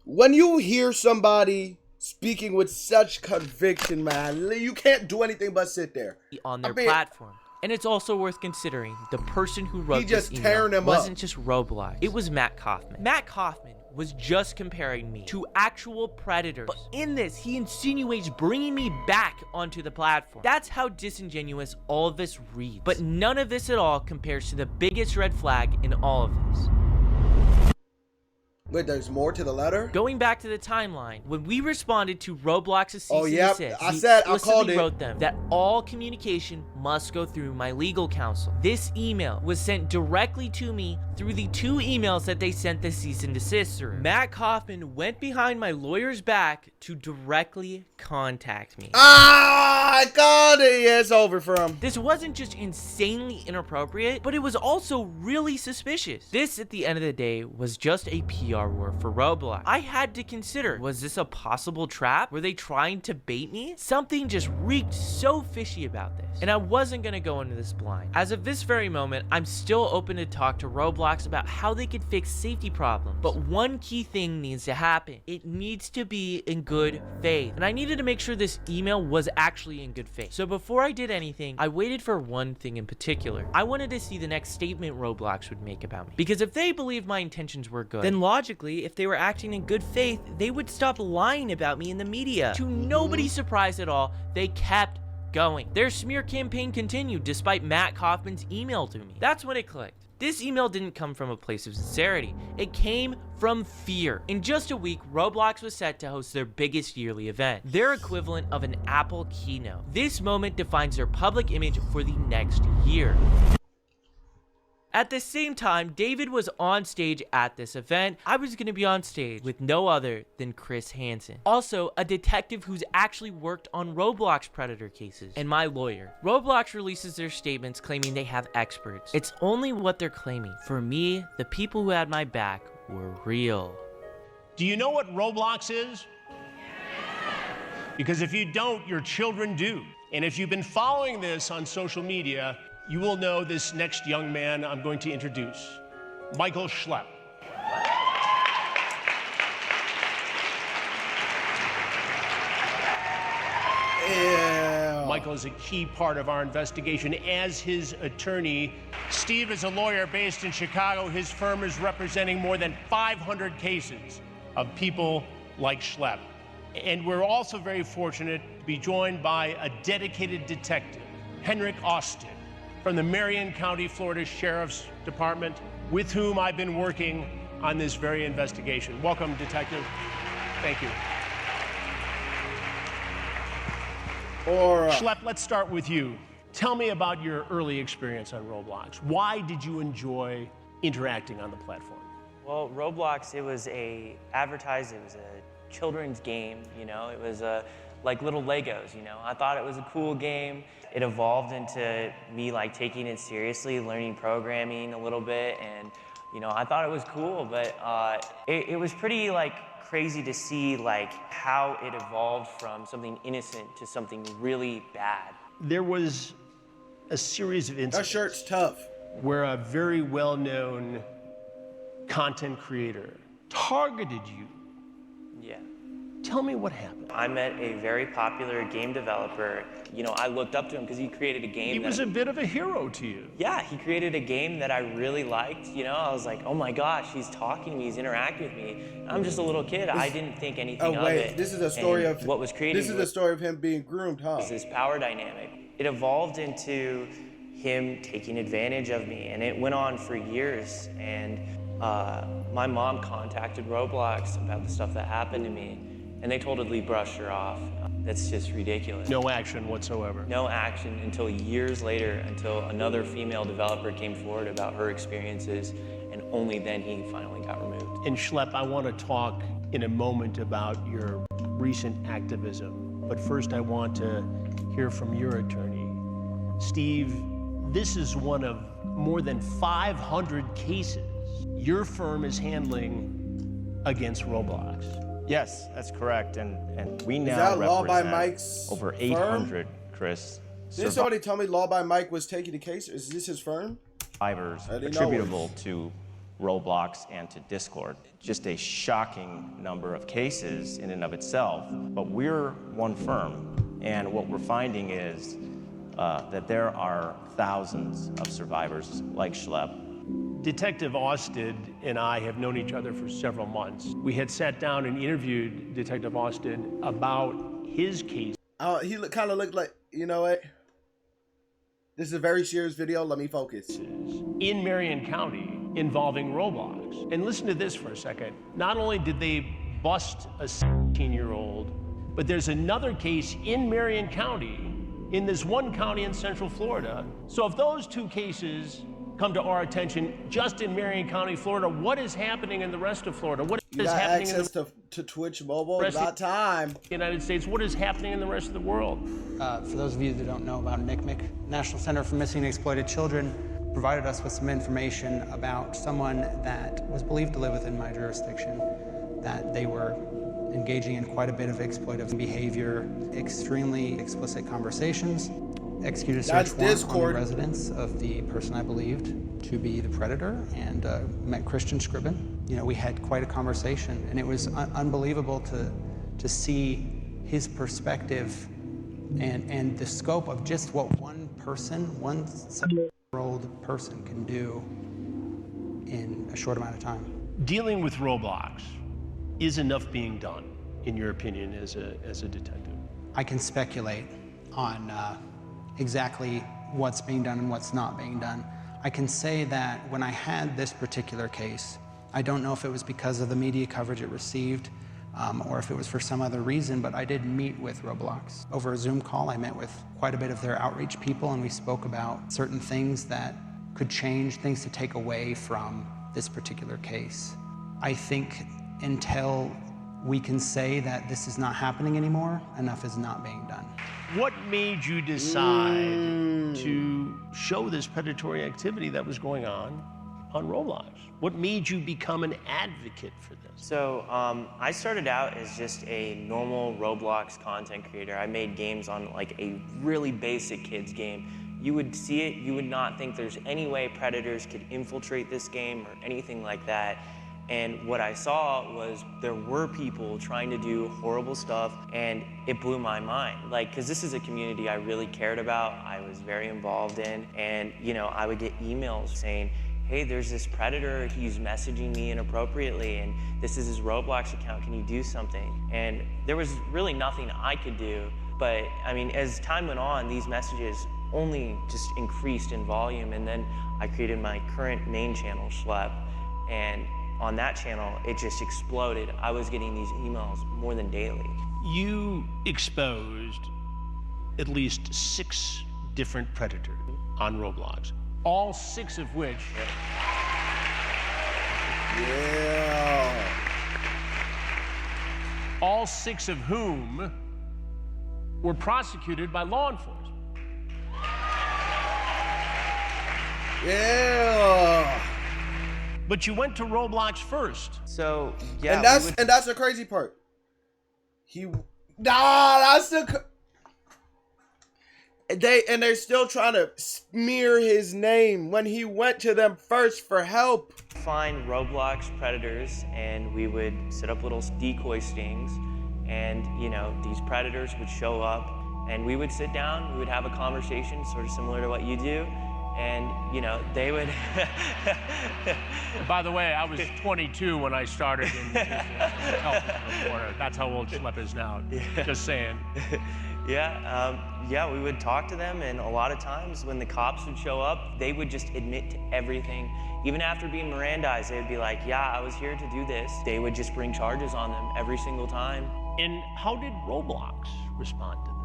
When you hear somebody speaking with such conviction, man, you can't do anything but sit there. On their platform. And it's also worth considering the person who wrote just this tearing email him wasn't up. just Roblox. It was Matt Kaufman. Matt Kaufman was just comparing me to actual predators. But in this, he insinuates bringing me back onto the platform. That's how disingenuous all of this reads. But none of this at all compares to the biggest red flag in all of this. Wait, there's more to the letter? Going back to the timeline, when we responded to Roblox's cease Oh, and yep. desist, I we said, I explicitly called it. wrote them that all communication must go through my legal counsel. This email was sent directly to me through the 2 emails that they sent the cease and desist through. Matt Kaufman went behind my lawyer's back to directly contact me. I got it. Yeah, it's over for him. This wasn't just insanely inappropriate, but it was also really suspicious. This, at the end of the day, was just a PR war for Roblox. I had to consider, was this a possible trap? Were they trying to bait me? Something just reeked so fishy about this, and I wasn't gonna go into this blind. As of this very moment, I'm still open to talk to Roblox about how they could fix safety problems, but one key thing needs to happen. It needs to be in good faith, and I needed to make sure this email was actually in good faith. So before I did anything, I waited for one thing in particular. I wanted to see the next statement Roblox would make about me, because if they believed my intentions were good, then logically, if they were acting in good faith, they would stop lying about me in the media. To nobody's surprise at all, they kept going. Their smear campaign continued despite Matt Kaufman's email to me. That's when it clicked. This email didn't come from a place of sincerity. It came from fear. In just a week, Roblox was set to host their biggest yearly event, their equivalent of an Apple keynote. This moment defines their public image for the next year. At the same time, David was on stage at this event. I was going to be on stage with no other than Chris Hansen, also a detective who's actually worked on Roblox predator cases, and my lawyer. Roblox releases their statements claiming they have experts. It's only what they're claiming. For me, the people who had my back were real. Do you know what Roblox is? Because if you don't, your children do. And if you've been following this on social media, you will know this next young man I'm going to introduce, Michael Schlep. Yeah. Michael is a key part of our investigation as his attorney. Steve is a lawyer based in Chicago. His firm is representing more than 500 cases of people like Schlep. And we're also very fortunate to be joined by a dedicated detective, Henrik Austin, from the Marion County, Florida Sheriff's Department, with whom I've been working on this very investigation. Welcome, Detective. Thank you. Schlep, let's start with you. Tell me about your early experience on Roblox. Why did you enjoy interacting on the platform? Well, Roblox, it was a children's game, you know? It was like little Legos, you know? I thought it was a cool game. It evolved into me like taking it seriously, learning programming a little bit, and you know, I thought it was cool, but it was pretty like crazy to see like how it evolved from something innocent to something really bad. There was a series of incidents. That shirt's tough. Where a very well-known content creator targeted you. Yeah. Tell me what happened. I met a very popular game developer. You know, I looked up to him because he created a game. He was a bit of a hero to you. Yeah, he created a game that I really liked. You know, I was like, oh my gosh, he's talking to me, he's interacting with me. I'm just a little kid. I didn't think anything of it. This is a story and of what was created. This is the story of him being groomed, huh? This power dynamic. It evolved into him taking advantage of me, and it went on for years. And my mom contacted Roblox about the stuff that happened to me, and they totally brushed her off. That's just ridiculous. No action whatsoever. No action until years later, until another female developer came forward about her experiences, and only then he finally got removed. And Schlepp, I want to talk in a moment about your recent activism, but first I want to hear from your attorney. Steve, this is one of more than 500 cases your firm is handling against Roblox. Yes, that's correct, and we now that Law by represent Mike's over firm? 800, Chris. Didn't somebody tell me Law by Mike was taking the case? Is this his firm? Survivors I didn't know. attributable to Roblox and to Discord. Just a shocking number of cases in and of itself, but we're one firm, and what we're finding is that there are thousands of survivors like Schlepp. Detective Austin and I have known each other for several months. We had sat down and interviewed Detective Austin about his case. He kind of looked like, you know what? This is a very serious video. Let me focus. In Marion County involving Roblox. And listen to this for a second. Not only did they bust a 17-year-old, but there's another case in Marion County, in this one county in Central Florida. So if those two cases come to our attention just in Marion County, Florida, what is happening in the rest of Florida? What You is got happening access in to Twitch Mobile. rest About of time. the United States? What is happening in the rest of the world? For those of you that don't know about NCMEC, National Center for Missing and Exploited Children provided us with some information about someone that was believed to live within my jurisdiction, that they were engaging in quite a bit of exploitive behavior, extremely explicit conversations, executed a search warrant on the residence of the person I believed to be the predator, and met Christian Scriven. You know, we had quite a conversation, and it was unbelievable to see his perspective and the scope of just what one person, one 7-year-old person can do in a short amount of time. Dealing with Roblox, is enough being done, in your opinion, as a detective? I can speculate on exactly what's being done and what's not being done. I can say that when I had this particular case, I don't know if it was because of the media coverage it received or if it was for some other reason, but I did meet with Roblox. Over a Zoom call, I met with quite a bit of their outreach people, and we spoke about certain things that could change, things to take away from this particular case. I think until we can say that this is not happening anymore, enough is not being done. What made you decide to show this predatory activity that was going on Roblox? What made you become an advocate for this? So I started out as just a normal Roblox content creator. I made games on like a really basic kids game. You would see it, you would not think there's any way predators could infiltrate this game or anything like that. And what I saw was there were people trying to do horrible stuff, and it blew my mind. Like, because this is a community I really cared about, I was very involved in, and you know, I would get emails saying, hey, there's this predator, he's messaging me inappropriately, and this is his Roblox account, can you do something? And there was really nothing I could do, but I mean, as time went on, these messages only just increased in volume, and then I created my current main channel, Schlepp, and on that channel, it just exploded. I was getting these emails more than daily. You exposed at least 6 different predators on Roblox, all 6 of which all 6 of whom were prosecuted by law enforcement. Yeah. But you went to Roblox first. So yeah, and that's the crazy part. That's the. They're still trying to smear his name when he went to them first for help. Find Roblox predators, and we would set up little decoy stings, And, you know, these predators would show up and we would sit down, we would have a conversation sort of similar to what you do. And, you know, they would... By the way, I was 22 when I started in television reporter. That's how old Schlepp is now. Yeah. Just saying. Yeah, we would talk to them, and a lot of times when the cops would show up, they would just admit to everything. Even after being Mirandized, they would be like, yeah, I was here to do this. They would just bring charges on them every single time. And how did Roblox respond to this?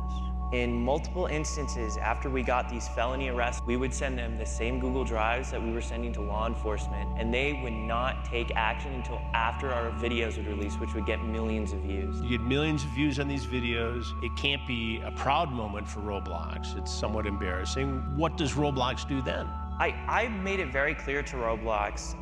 In multiple instances, after we got these felony arrests, we would send them the same Google Drives that we were sending to law enforcement, and they would not take action until after our videos would release, which would get millions of views. You get millions of views on these videos. It can't be a proud moment for Roblox. It's somewhat embarrassing. What does Roblox do then? I made it very clear to Roblox,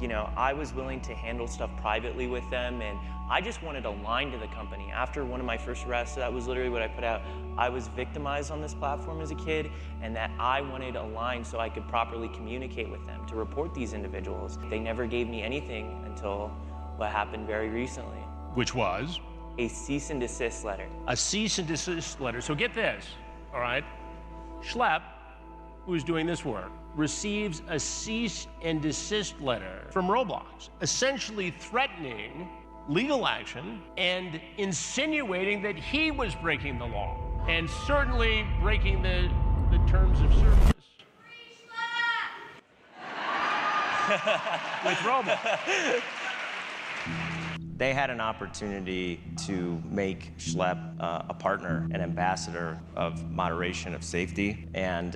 you know, I was willing to handle stuff privately with them, and I just wanted a line to the company. After one of my first arrests, that was literally what I put out. I was victimized on this platform as a kid, and that I wanted a line so I could properly communicate with them to report these individuals. They never gave me anything until what happened very recently. Which was? A cease and desist letter. A cease and desist letter. So get this, all right? Schlepp, who's doing this work, receives a cease and desist letter from Roblox, essentially threatening legal action and insinuating that he was breaking the law and certainly breaking the terms of service. With Roblox. They had an opportunity to make Schlepp a partner, an ambassador of moderation, of safety, and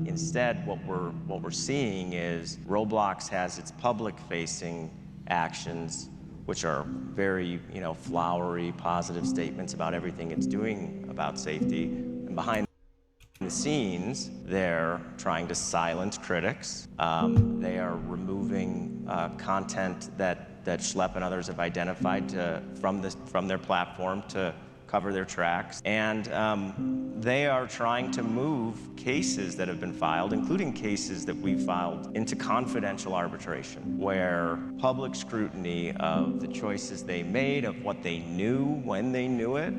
instead what we're seeing is Roblox has its public-facing actions, which are very, you know, flowery, positive statements about everything it's doing about safety, and behind the scenes, they're trying to silence critics. They are removing content that Schlepp and others have identified from their platform to cover their tracks. And they are trying to move cases that have been filed, including cases that we filed, into confidential arbitration, where public scrutiny of the choices they made, of what they knew when they knew it,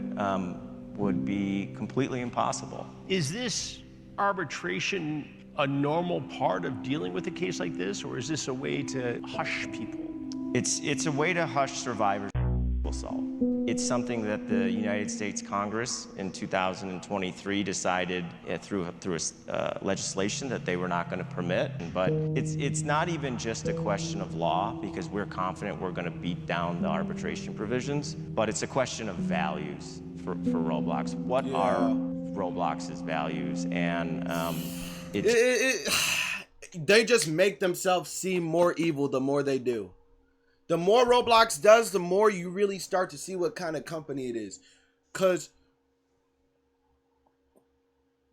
would be completely impossible. Is this arbitration a normal part of dealing with a case like this, or is this a way to hush people? It's a way to hush survivors' assault. It's something that the United States Congress in 2023 decided through legislation that they were not going to permit. But it's not even just a question of law, because we're confident we're going to beat down the arbitration provisions, but it's a question of values for Roblox. What are Roblox's values? And they just make themselves seem more evil the more they do. The more Roblox does, the more you really start to see what kind of company it is. Cause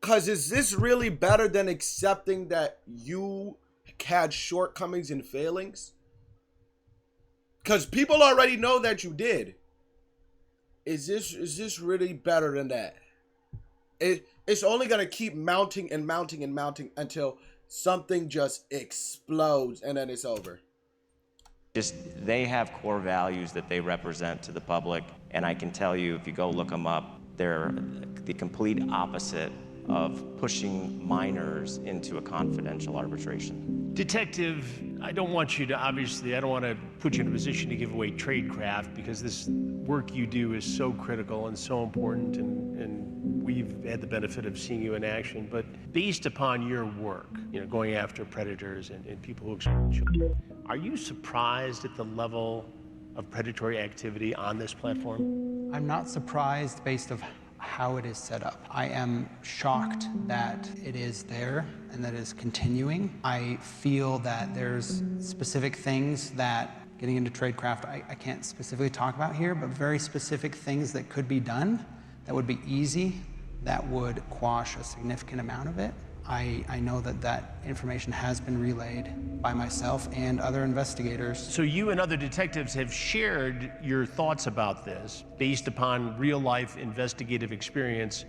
is this really better than accepting that you had shortcomings and failings? Cause people already know that you did. Is this really better than that? It's only gonna keep mounting and mounting and mounting until something just explodes and then it's over. They have core values that they represent to the public, and I can tell you, if you go look them up, they're the complete opposite of pushing minors into a confidential arbitration. Detective, I don't want to put you in a position to give away tradecraft, because this work you do is so critical and so important, and we've had the benefit of seeing you in action. But based upon your work, you know, going after predators and people who exploit children, are you surprised at the level of predatory activity on this platform? I'm not surprised based on how it is set up. I am shocked that it is there and that it is continuing. I feel that there's specific things that, getting into tradecraft, I can't specifically talk about here, but very specific things that could be done that would be easy, that would quash a significant amount of it. I know that information has been relayed by myself and other investigators. So you and other detectives have shared your thoughts about this based upon real-life investigative experience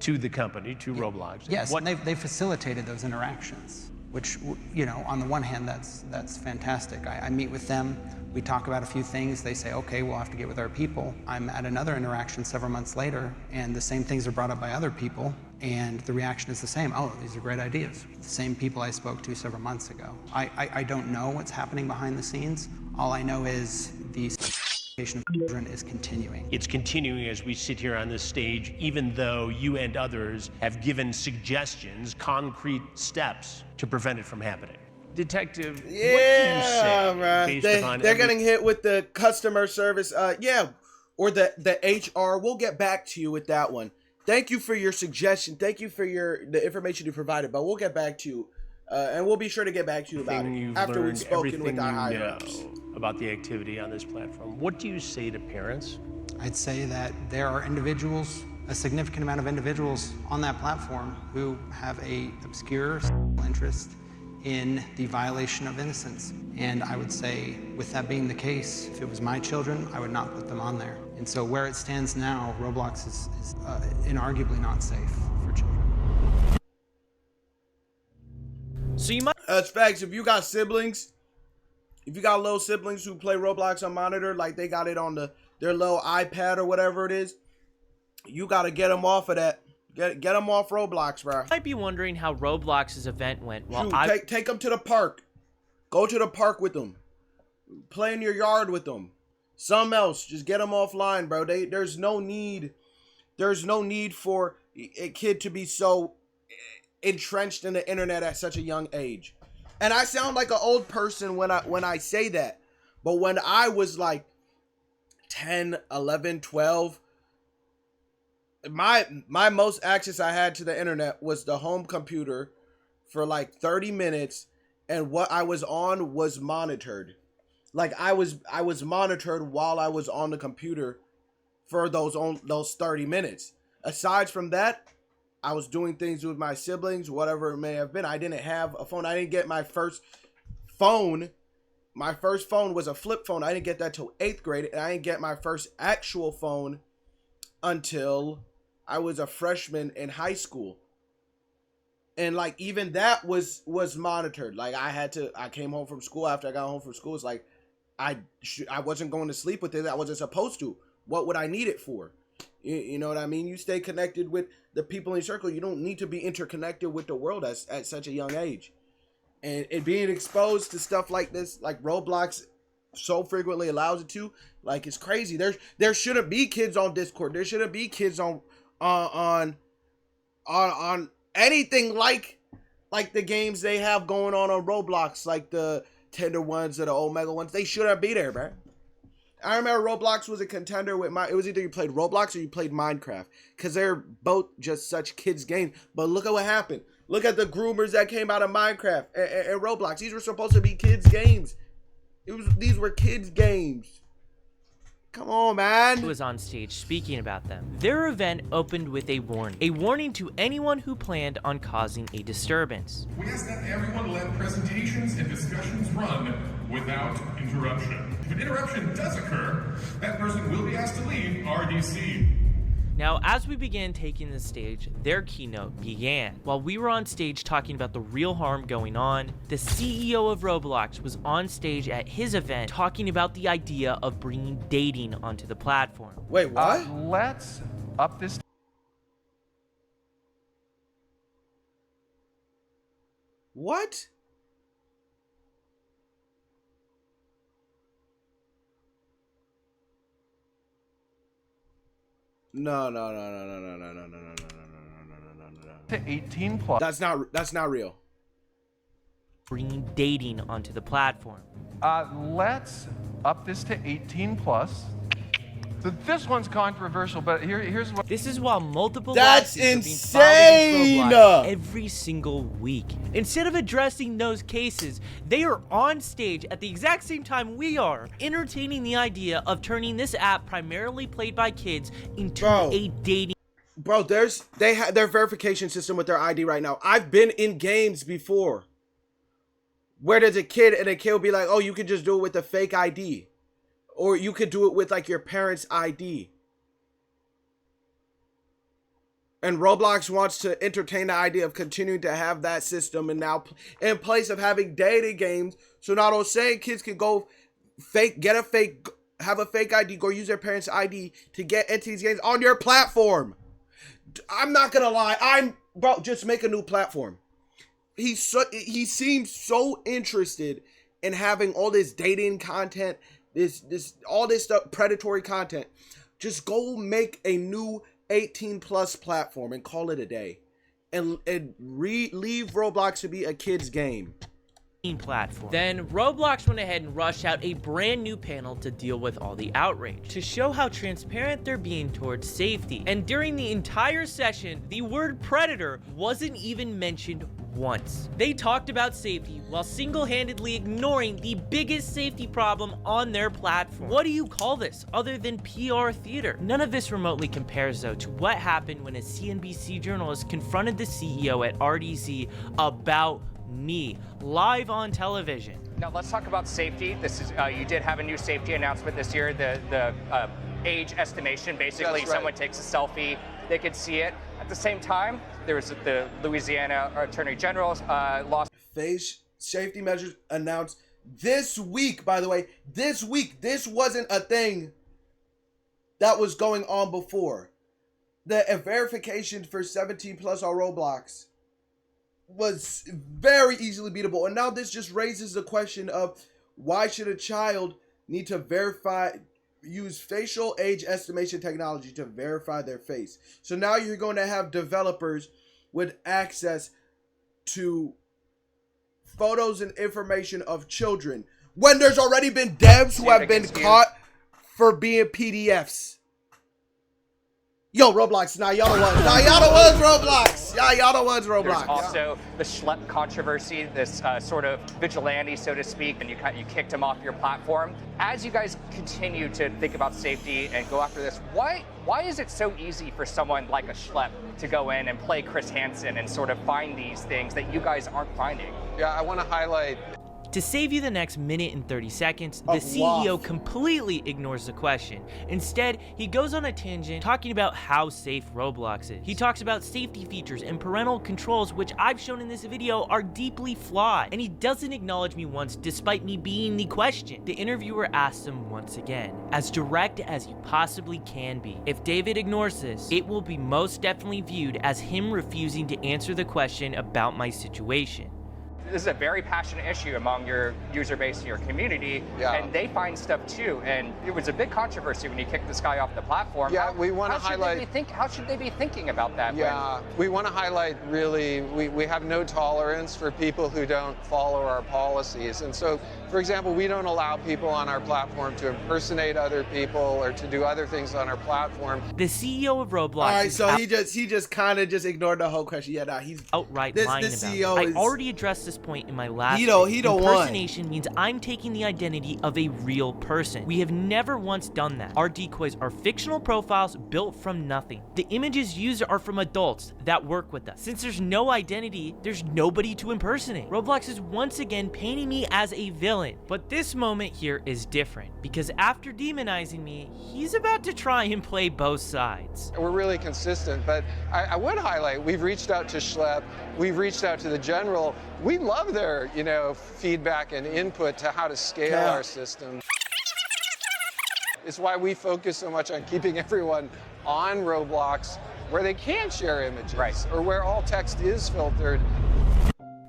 to the company, to Roblox. Yes, and they facilitated those interactions, which, you know, on the one hand, that's fantastic. I meet with them We talk about a few things, they say, okay, we'll have to get with our people. I'm at another interaction several months later, and the same things are brought up by other people, and the reaction is the same. Oh, these are great ideas. The same people I spoke to several months ago. I don't know what's happening behind the scenes. All I know is the of children is continuing. It's continuing as we sit here on this stage, even though you and others have given suggestions, concrete steps to prevent it from happening. Detective, what do you say based upon they're getting hit with the customer service, or the HR. We'll get back to you with that one. Thank you for your suggestion. Thank you for the information you provided, but we'll get back to you, and we'll be sure to get back to you about it after we've spoken with our higher-ups. About the activity on this platform. What do you say to parents? I'd say that there are individuals, a significant amount of individuals on that platform who have a obscure interest in the violation of innocence. And I would say, with that being the case, if it was my children, I would not put them on there. And so where it stands now, Roblox is inarguably not safe for children. So you might... That's facts. If you got siblings, if you got little siblings who play Roblox on monitor, like they got it on their little iPad or whatever it is, you got to get them off of that. Get them off Roblox, bro. You might be wondering how Roblox's event went. Well, take them to the park. Go to the park with them. Play in your yard with them. Something else. Just get them offline, bro. There's no need for a kid to be so entrenched in the internet at such a young age. And I sound like an old person when I say that. But when I was like 10, 11, 12, my most access I had to the internet was the home computer for like 30 minutes, and what I was on was monitored. Like I was monitored while I was on the computer for those 30 minutes. Aside from that, I was doing things with my siblings, whatever it may have been. I didn't have a phone. I didn't get my first phone. My first phone was a flip phone. I didn't get that till 8th grade, and I didn't get my first actual phone until I was a freshman in high school. And like even that was monitored. Like I came home from school after I got home from school. It's like I wasn't going to sleep with it. I wasn't supposed to. What would I need it for? You know what I mean? You stay connected with the people in your circle. You don't need to be interconnected with the world at such a young age. And it being exposed to stuff like this, like Roblox so frequently allows it to, like, it's crazy. There shouldn't be kids on Discord. There shouldn't be kids on anything like the games they have going on Roblox, like the tender ones or the Omega ones. They shouldn't be there, bro. I remember Roblox was a contender with it was either you played Roblox or you played Minecraft, because they're both just such kids games. But look at what happened. Look at the groomers that came out of Minecraft and Roblox. These were supposed to be kids games. These were kids games. Come on, man. Was on stage speaking about them. Their event opened with a warning to anyone who planned on causing a disturbance. We ask that everyone let presentations and discussions run without interruption. If an interruption does occur, that person will be asked to leave RDC. Now, as we began taking the stage, their keynote began. While we were on stage talking about the real harm going on, the CEO of Roblox was on stage at his event talking about the idea of bringing dating onto the platform. Wait, what? Let's up this. What? No. To 18 plus. That's not real. Bringing dating onto the platform. Let's up this to 18 plus. So this one's controversial, but here's what. This is while multiple That's lawsuits are being filed against insane! Roblox every single week. Instead of addressing those cases, they are on stage at the exact same time we are, entertaining the idea of turning this app primarily played by kids into a dating. Bro, they have their verification system with their ID right now. I've been in games before where there's a kid and a kid will be like, oh, you can just do it with a fake ID. Or you could do it with like your parents' ID. And Roblox wants to entertain the idea of continuing to have that system, and now in place of having dating games, so not only saying kids can go have a fake ID, go use their parents' ID to get into these games on your platform. I'm not gonna lie, bro, just make a new platform. He seems so interested in having all this dating content, all this stuff, predatory content. Just go make a new 18+ platform and call it a day, and leave Roblox to be a kid's game. Platform. Then Roblox went ahead and rushed out a brand new panel to deal with all the outrage, to show how transparent they're being towards safety. And during the entire session, the word predator wasn't even mentioned once. They talked about safety while single-handedly ignoring the biggest safety problem on their platform. What do you call this other than PR theater? None of this remotely compares though to what happened when a CNBC journalist confronted the CEO at RDC about me live on television. Now let's talk about safety. This is you did have a new safety announcement this year. The age estimation. Basically, someone takes a selfie, they could see it. At the same time, there was the Louisiana Attorney General's lost face safety measures announced this week. By the way, this week. This wasn't a thing that was going on before. The verification for 17+ on Roblox was very easily beatable, and now this just raises the question of why should a child need to use facial age estimation technology to verify their face? So now you're going to have developers with access to photos and information of children when there's already been devs who have been caught for being PDFs. Yo, Roblox, nah, y'all the ones. Nah, y'all the ones, Roblox. Y'all the ones, Roblox. There's also the Schlep controversy, this sort of vigilante, so to speak, and you kicked him off your platform. As you guys continue to think about safety and go after this, why is it so easy for someone like a Schlep to go in and play Chris Hansen and sort of find these things that you guys aren't finding? Yeah, I want to highlight. To save you the next minute and 30 seconds, the CEO completely ignores the question. Instead, he goes on a tangent talking about how safe Roblox is. He talks about safety features and parental controls, which I've shown in this video are deeply flawed. And he doesn't acknowledge me once, despite me being the question. The interviewer asks him once again, as direct as you possibly can be. If David ignores this, it will be most definitely viewed as him refusing to answer the question about my situation. This is a very passionate issue among your user base and your community, and they find stuff too. And it was a big controversy when you kicked this guy off the platform. Yeah, we want to highlight. How should they be thinking about that? Yeah, we want to highlight really. We have no tolerance for people who don't follow our policies. And so, for example, we don't allow people on our platform to impersonate other people or to do other things on our platform. The CEO of Roblox. All right, so he just kind of ignored the whole question. Yeah, nah, he's outright lying about it. I already addressed this point in my last video. Impersonation means I'm taking the identity of a real person. We have never once done that. Our decoys are fictional profiles built from nothing. The images used are from adults that work with us. Since there's no identity, there's nobody to impersonate. Roblox is once again painting me as a villain. But this moment here is different, because after demonizing me, he's about to try and play both sides. We're really consistent, but I would highlight, we've reached out to Schlep, we've reached out to the General. We love their, feedback and input to how to scale our system. It's why we focus so much on keeping everyone on Roblox where they can share images, or where all text is filtered.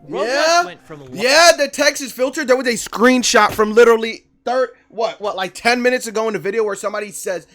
The text is filtered. There was a screenshot from literally like 10 minutes ago in the video where somebody says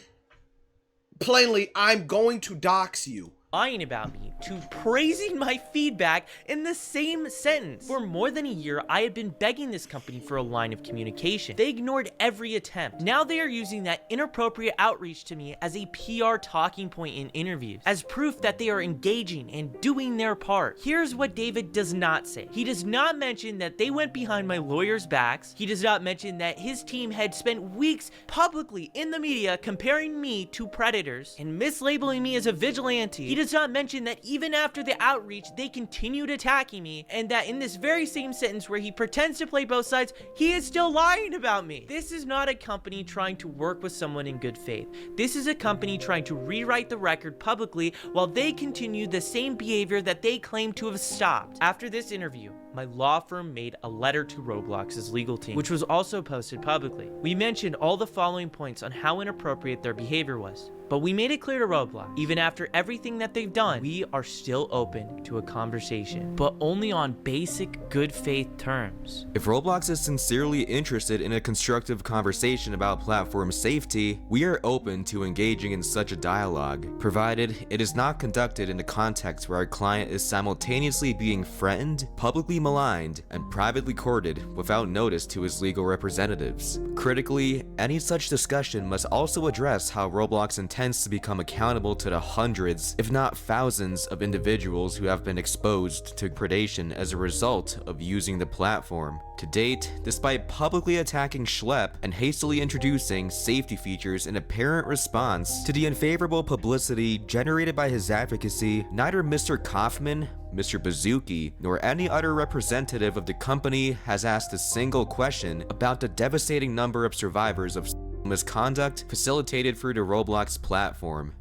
plainly, "I'm going to dox you." Lying about me to praising my feedback in the same sentence. For more than a year, I had been begging this company for a line of communication. They ignored every attempt. Now they are using that inappropriate outreach to me as a PR talking point in interviews, as proof that they are engaging and doing their part. Here's what David does not say. He does not mention that they went behind my lawyers' backs. He does not mention that his team had spent weeks publicly in the media comparing me to predators and mislabeling me as a vigilante. He does not mention that even after the outreach, they continued attacking me, and that in this very same sentence where he pretends to play both sides, he is still lying about me. This is not a company trying to work with someone in good faith. This is a company trying to rewrite the record publicly while they continue the same behavior that they claim to have stopped. After this interview, my law firm made a letter to Roblox's legal team, which was also posted publicly. We mentioned all the following points on how inappropriate their behavior was. But we made it clear to Roblox, even after everything that they've done, we are still open to a conversation, but only on basic good faith terms. If Roblox is sincerely interested in a constructive conversation about platform safety, we are open to engaging in such a dialogue, provided it is not conducted in a context where our client is simultaneously being threatened, publicly maligned, and privately courted without notice to his legal representatives. Critically, any such discussion must also address how Roblox intends to become accountable to the hundreds, if not thousands, of individuals who have been exposed to predation as a result of using the platform. To date, despite publicly attacking Schlepp and hastily introducing safety features in apparent response to the unfavorable publicity generated by his advocacy, neither Mr. Kaufman, Mr. Bazuki, nor any other representative of the company has asked a single question about the devastating number of survivors of misconduct facilitated through the Roblox platform.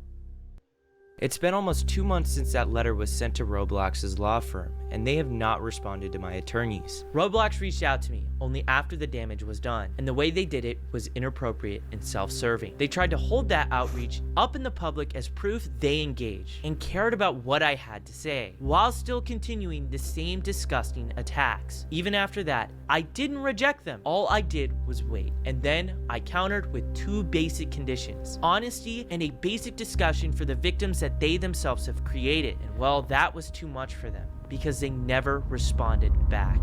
It's been almost 2 months since that letter was sent to Roblox's law firm, and they have not responded to my attorneys. Roblox reached out to me only after the damage was done, and the way they did it was inappropriate and self-serving. They tried to hold that outreach up in the public as proof they engaged and cared about what I had to say, while still continuing the same disgusting attacks. Even after that, I didn't reject them. All I did was wait, and then I countered with 2 basic conditions: honesty and a basic discussion for the victims that they themselves have created. And well, that was too much for them, because they never responded back.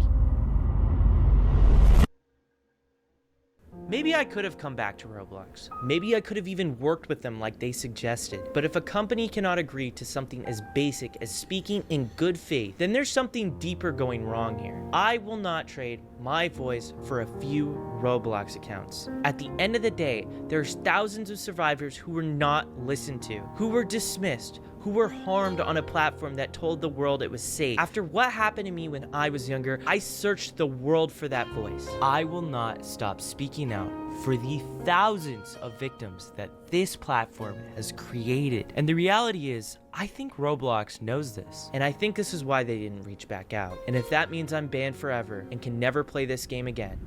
Maybe I could have come back to Roblox. Maybe I could have even worked with them like they suggested. But if a company cannot agree to something as basic as speaking in good faith, then there's something deeper going wrong here. I will not trade my voice for a few Roblox accounts. At the end of the day, there's thousands of survivors who were not listened to, who were dismissed, who were harmed on a platform that told the world it was safe. After what happened to me when I was younger, I searched the world for that voice. I will not stop speaking out for the thousands of victims that this platform has created. And the reality is, I think Roblox knows this, and I think this is why they didn't reach back out. And if that means I'm banned forever and can never play this game again,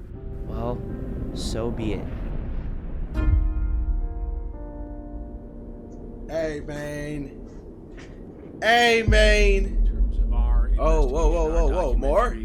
well, so be it. Hey, man. Hey, man. In terms of our whoa, more?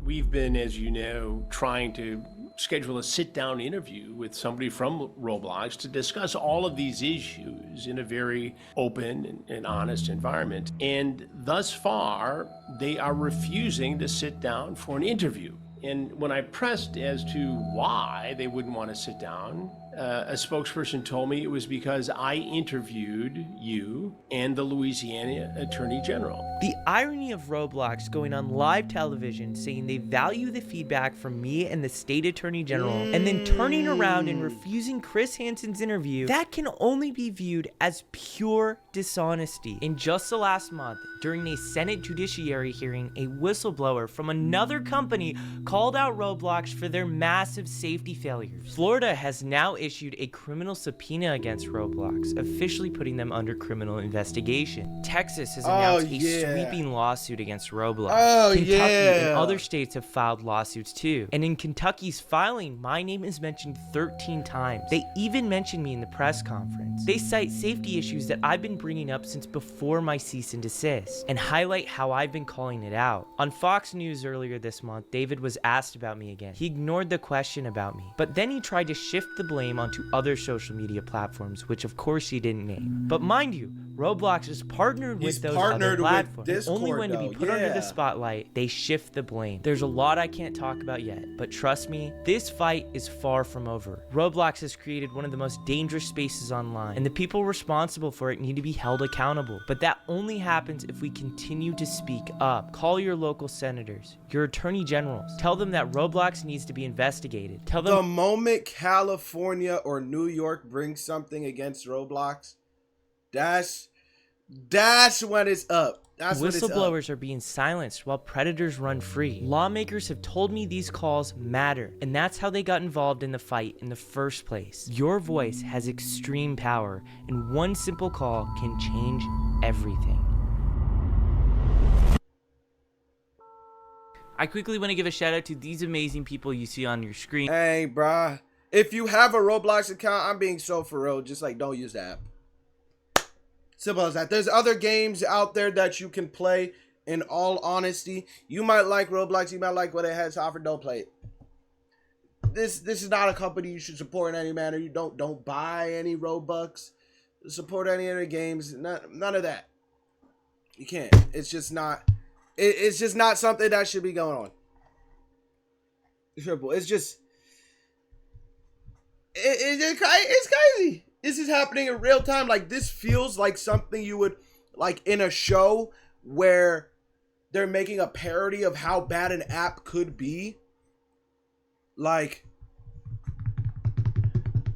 We've been, as you know, trying to schedule a sit-down interview with somebody from Roblox to discuss all of these issues in a very open and honest environment. And thus far, they are refusing to sit down for an interview. And when I pressed as to why they wouldn't want to sit down, a spokesperson told me it was because I interviewed you and the Louisiana Attorney General. The irony of Roblox going on live television saying they value the feedback from me and the state attorney general, and then turning around and refusing Chris Hansen's interview, that can only be viewed as pure dishonesty. In just the last month, during a Senate Judiciary hearing, a whistleblower from another company called out Roblox for their massive safety failures. Florida has now issued a criminal subpoena against Roblox, officially putting them under criminal investigation. Texas has announced a sweeping lawsuit against Roblox. Kentucky and other states have filed lawsuits too. And in Kentucky's filing, my name is mentioned 13 times. They even mentioned me in the press conference. They cite safety issues that I've been bringing up since before my cease and desist, and highlight how I've been calling it out. On Fox News earlier this month, David was asked about me again. He ignored the question about me, but then he tried to shift the blame onto other social media platforms, which of course he didn't name. But mind you, Roblox is partnered with those other platforms. Discord, only when to be put under the spotlight, they shift the blame. There's a lot I can't talk about yet, but trust me, this fight is far from over. Roblox has created one of the most dangerous spaces online, and the people responsible for it need to be held accountable. But that only happens if we continue to speak up. Call your local senators, your attorney generals. Tell them that Roblox needs to be investigated. Tell them the moment California or New York brings something against Roblox, that's when it's up. Whistleblowers are being silenced while predators run free. Lawmakers have told me these calls matter, and that's how they got involved in the fight in the first place. Your voice has extreme power, and one simple call can change everything. I quickly want to give a shout out to these amazing people you see on your screen. Hey, bruh. If you have a Roblox account, I'm being so for real. Just like, don't use the app. Simple as that. There's other games out there that you can play. In all honesty, you might like Roblox. You might like what it has to offer. Don't play it. This is not a company you should support in any manner. You don't buy any Robux. Support any other games. None of that. You can't. It's just not. It's just not something that should be going on. It's just. It's crazy. This is happening in real time. Like, this feels like something you would like in a show where they're making a parody of how bad an app could be. Like,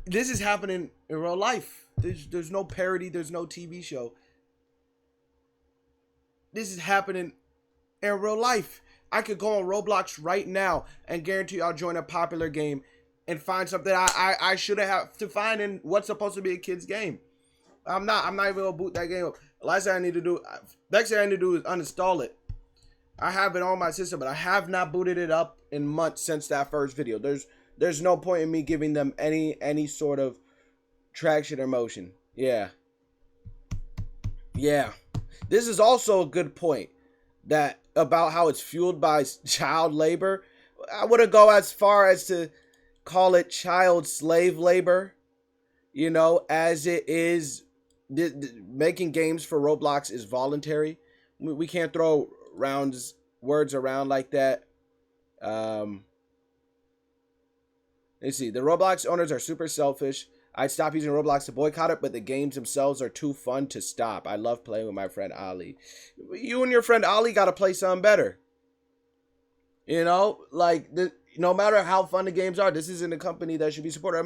this is happening in real life. There's no parody. There's no TV show. This is happening in real life. I could go on Roblox right now and guarantee I'll join a popular game and find something I should have to find in what's supposed to be a kid's game. I'm not even gonna boot that game up. Next thing I need to do is uninstall it. I have it on my system, but I have not booted it up in months since that first video. There's no point in me giving them any sort of traction or motion. Yeah. This is also a good point that about how it's fueled by child labor. I wouldn't go as far as to call it child slave labor, you know, as it is. Making games for Roblox is voluntary. We can't throw words around like that. Let's see. The Roblox owners are super selfish. I'd stop using Roblox to boycott it, but the games themselves are too fun to stop. I love playing with my friend Ali. You and your friend Ali got to play something better. You know, like, no matter how fun the games are, this isn't a company that should be supported.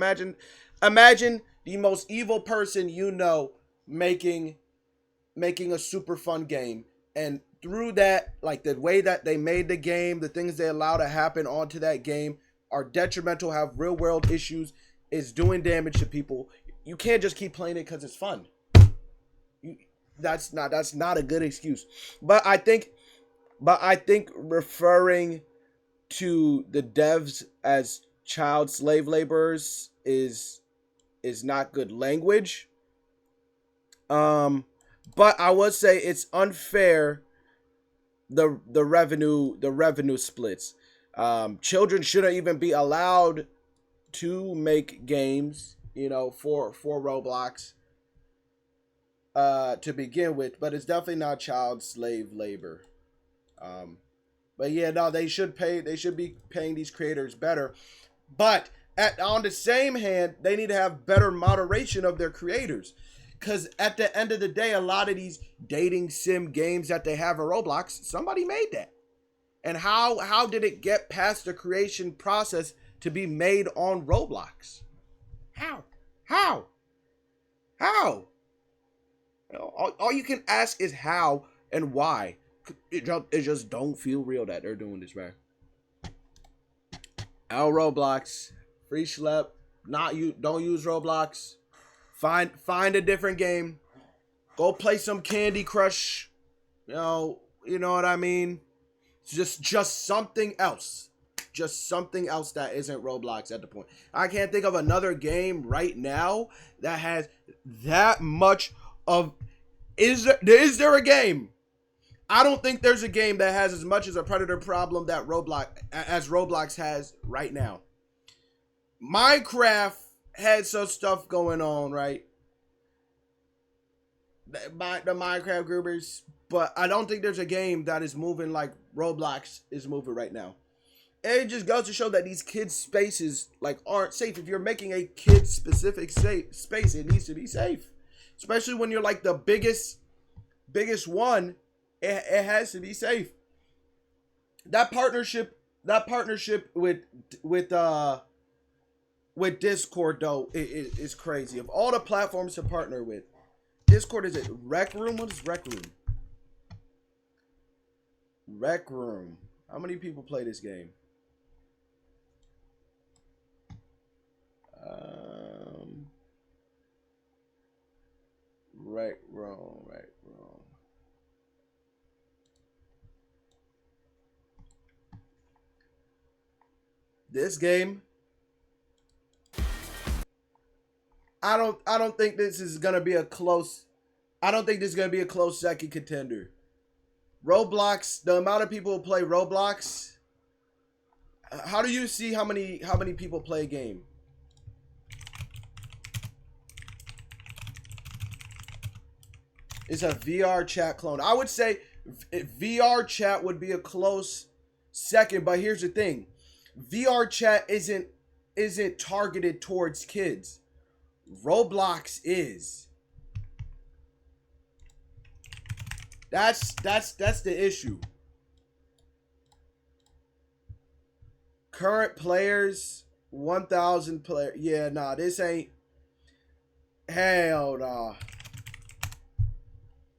Imagine the most evil person you know making a super fun game, and through that, like, the way that they made the game, the things they allow to happen onto that game are detrimental, have real world issues, is doing damage to people. You can't just keep playing it because it's fun. That's not a good excuse. But I think referring to the devs as child slave laborers is not good language. But I would say it's unfair, the revenue splits. Children shouldn't even be allowed to make games, you know, for Roblox to begin with, but it's definitely not child slave labor. But yeah, no, they should be paying these creators better. But on the same hand, they need to have better moderation of their creators. Because at the end of the day, a lot of these dating sim games that they have in Roblox, somebody made that. And how did it get past the creation process to be made on Roblox? How? All you can ask is how and why. It just don't feel real that they're doing this, man. Out Roblox, free schlep. Don't use Roblox. Find a different game. Go play some Candy Crush. You know what I mean? Just something else. Just something else that isn't Roblox at the point. I can't think of another game right now that has that much of. Is there a game? I don't think there's a game that has as much as a predator problem that Roblox has right now. Minecraft had some stuff going on, right? The Minecraft groupers, but I don't think there's a game that is moving like Roblox is moving right now. And it just goes to show that these kids' spaces like aren't safe. If you're making a kid-specific space, it needs to be safe. Especially when you're like the biggest one, it has to be safe. That partnership with Discord though is crazy. Of all the platforms to partner with, Discord is it Rec Room? What is Rec Room? Rec Room. How many people play this game? Rec Room. This game, I don't think this is gonna be a close. I don't think this is gonna be a close second contender. Roblox, the amount of people who play Roblox. How do you see how many people play a game? It's a VR chat clone. I would say VR chat would be a close second, but here's the thing. VR chat isn't targeted towards kids. Roblox is. That's the issue. Current players, 1,000 players. Yeah, nah, this ain't. Hell nah.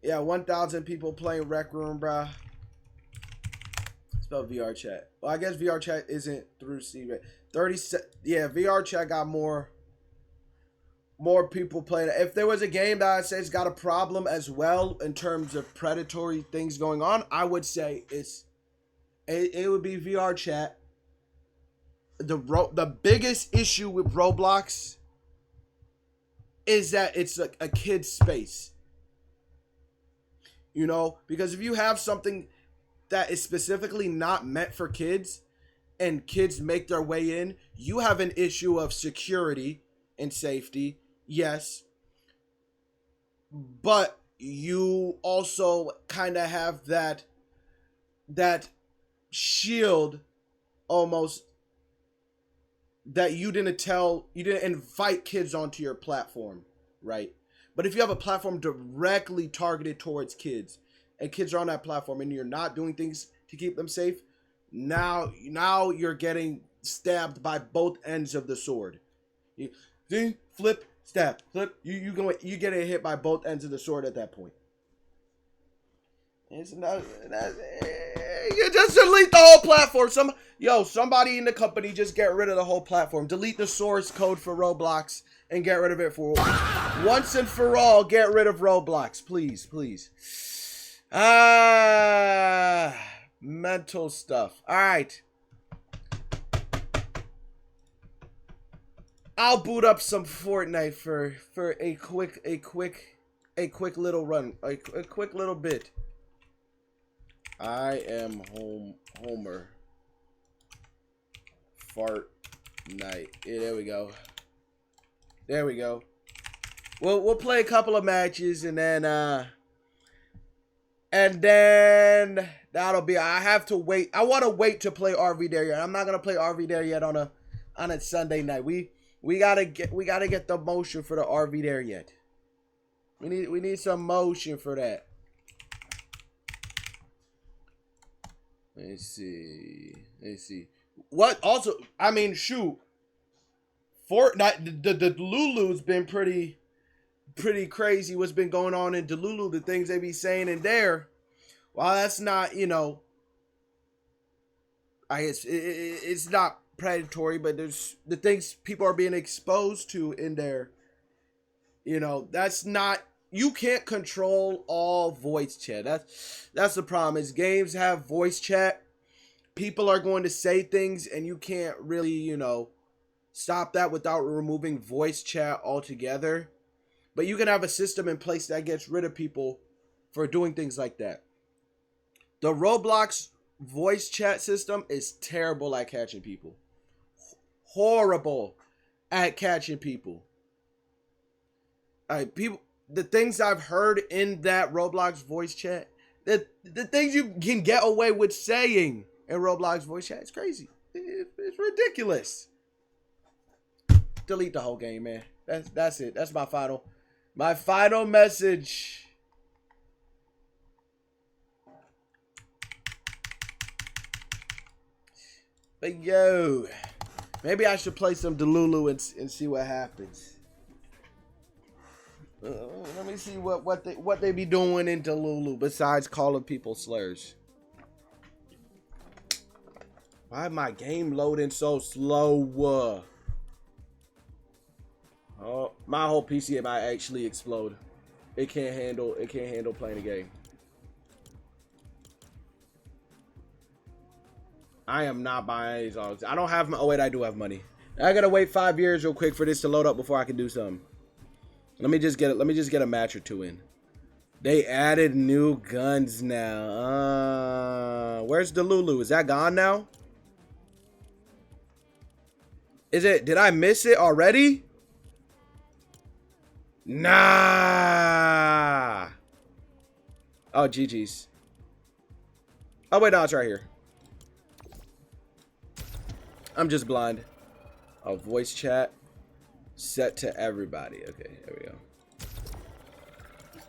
Yeah, 1,000 people playing Rec Room, bruh. Spell VR chat. Well, I guess VR chat isn't through Steam. 30. Yeah, VR chat got more people playing it. If there was a game that I say it's got a problem as well in terms of predatory things going on, I would say it would be VR chat. The biggest issue with Roblox is that it's a kid's space. You know, because if you have something that is specifically not meant for kids and kids make their way in, you have an issue of security and safety. Yes. But you also kind of have that shield almost that you didn't invite kids onto your platform, right? But if you have a platform directly targeted towards kids and kids are on that platform and you're not doing things to keep them safe, now you're getting stabbed by both ends of the sword. You flip, stab, flip. You getting hit by both ends of the sword at that point. It's not. You just delete the whole platform. Somebody in the company just get rid of the whole platform. Delete the source code for Roblox and get rid of it for once and for all. Get rid of Roblox, please, please. Mental stuff. All right. I'll boot up some Fortnite for a quick little run, a quick little bit. I am Homer. Fortnite. Yeah, there we go. There we go. We'll play a couple of matches and then that'll be. I have to wait. I want to wait to play RV Dare yet. I'm not gonna play RV Dare yet on a Sunday night. We gotta get the motion for the RV Dare yet. We need some motion for that. Let's see. What also? I mean, shoot. Fortnite. The Delulu's been pretty crazy. What's been going on in Delulu? The things they be saying in there. While that's not, I guess it's not predatory, but there's the things people are being exposed to in there. That's not. You can't control all voice chat. That's the problem. Is games have voice chat. People are going to say things, and you can't really, stop that without removing voice chat altogether. But you can have a system in place that gets rid of people for doing things like that. The Roblox voice chat system is terrible at catching people. Horrible at catching people. The things I've heard in that Roblox voice chat, the things you can get away with saying in Roblox voice chat, it's crazy. It's ridiculous. Delete the whole game, man. That's it. That's my final message. But yo, maybe I should play some Delulu and see what happens. Let me see what they be doing in Delulu besides calling people slurs. Why my game loading so slow? Oh, my whole PC might actually explode. It can't handle playing a game. I am not buying these songs. I don't have. Oh wait, I do have money. I gotta wait 5 years real quick for this to load up before I can do something. Let me just get a match or two in. They added new guns now. Where's Delulu? Is that gone now? Is it? Did I miss it already? Nah. Oh, GG's. Oh wait, no, it's right here. I'm just blind. Oh, voice chat set to everybody. Okay, there we go.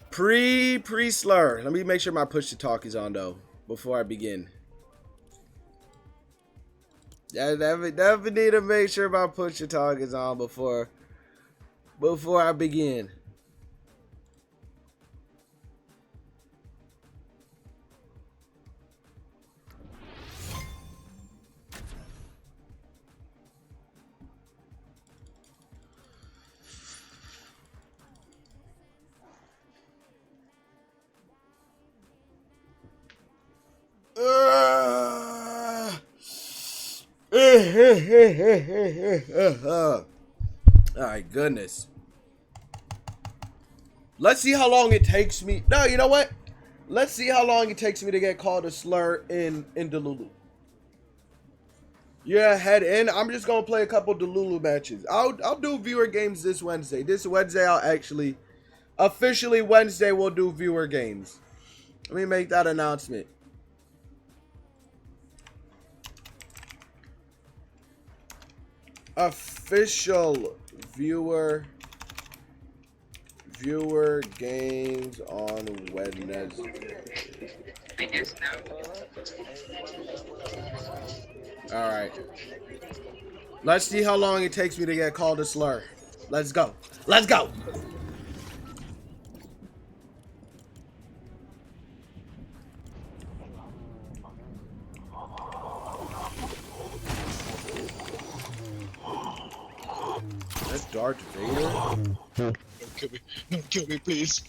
Pre-slur. Let me make sure my push to talk is on though before I begin. Yeah, definitely need to make sure my push to talk is on before I begin. Alright, goodness. Let's see how long it takes me. No, you know what? Let's see how long it takes me to get called a slur in Delulu. Yeah, head in. I'm just gonna play a couple Delulu matches. I'll do viewer games this Wednesday. This Wednesday I'll actually officially Wednesday we'll do viewer games. Let me make that announcement. Official viewer games on Wednesday. All right. Let's see how long it takes me to get called a slur. Let's go. Let's go. That's Darth Vader. Don't kill me. Don't kill me, please.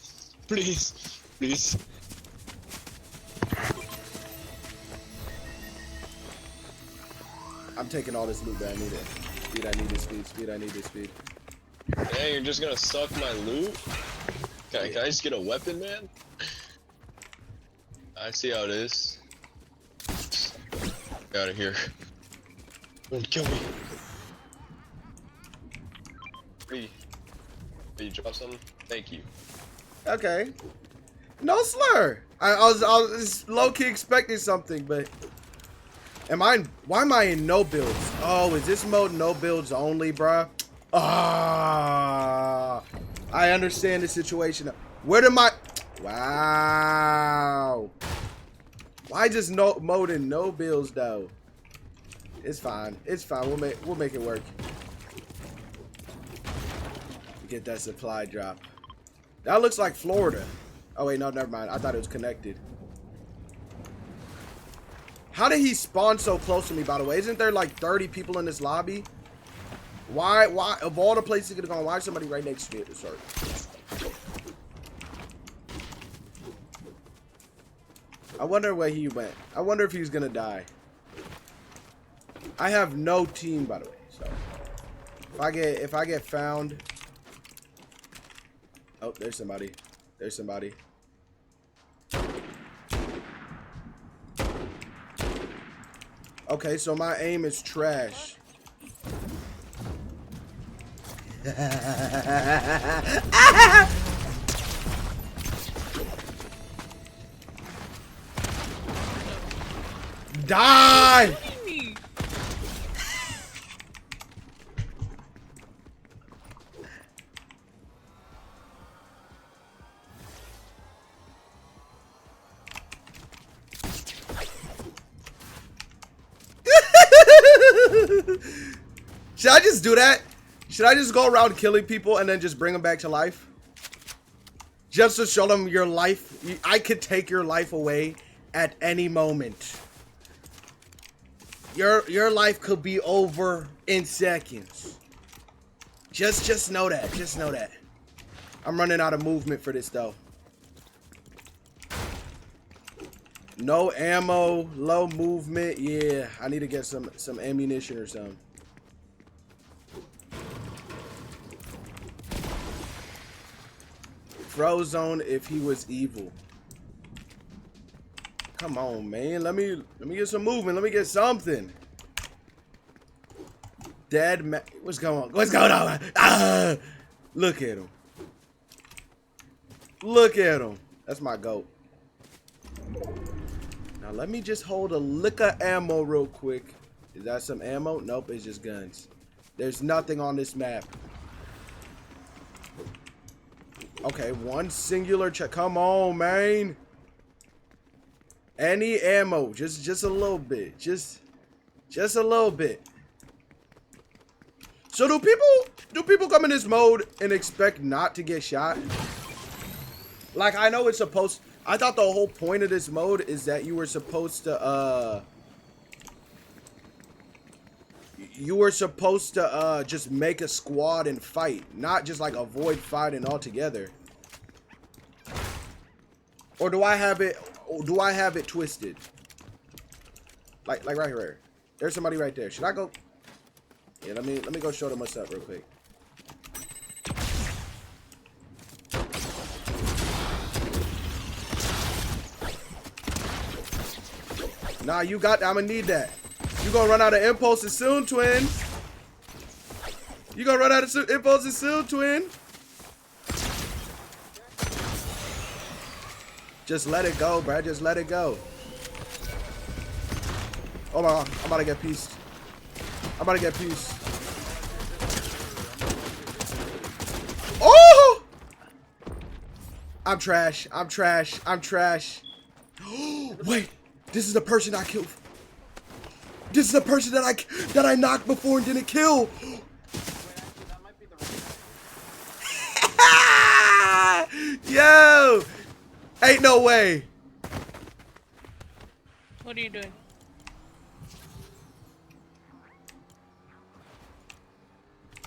Please. Please. I'm taking all this loot, but I need it. Speed, I need this speed. Speed, I need this speed. Hey, you're just gonna suck my loot? Can I just get a weapon, man? I see how it is. Get out of here. Don't kill me. Free. Did you drop something? Thank you. Okay. No slur. I was low-key expecting something, but why am I in no builds? Oh, is this mode no builds only, bruh? Ah, I understand the situation. Where did my wow? Why just no mode in no builds though? It's fine. It's fine. We'll make it work. Get that supply drop. That looks like Florida. Oh wait, no, never mind. I thought it was connected. How did he spawn so close to me, by the way? Isn't there like 30 people in this lobby? Why of all the places he could have gone, why is somebody right next to me at the start? I wonder where he went. I wonder if he's gonna die. I have no team, by the way, so if I get found. Oh, there's somebody. There's somebody. Okay, so my aim is trash. Die! Should I just do that? Should I just go around killing people and then just bring them back to life? Just to show them your life. I could take your life away at any moment. Your life could be over in seconds. Just know that. Just know that. I'm running out of movement for this though. No ammo, low movement. Yeah, I need to get some ammunition or something. Frozone if he was evil. Come on, man. Let me get some movement. Let me get something. Dead man. What's going on? What's going on? Ah! Look at him. Look at him. That's my goat. Now let me just hold a lick of ammo real quick. Is that some ammo? Nope, it's just guns. There's nothing on this map. Okay, one singular check. Come on, man. Any ammo, just a little bit. Just a little bit. So do people come in this mode and expect not to get shot? Like, I know it's supposed, I thought the whole point of this mode is that you were supposed to just make a squad and fight, not just like avoid fighting altogether. Or do I have it twisted? Like right here. There's somebody right there. Should I go? Yeah, let me go show them what's up real quick. Nah, you got that. I'm gonna need that. You gonna run out of impulses soon, twin. You gonna run out of impulses soon, twin. Just let it go, bruh. Just let it go. Oh my God, I'm about to get pieced. I'm about to get pieced. Oh! I'm trash. I'm trash. I'm trash. Wait, this is the person I killed. This is the person that I knocked before and didn't kill. Yo! Ain't no way. What are you doing?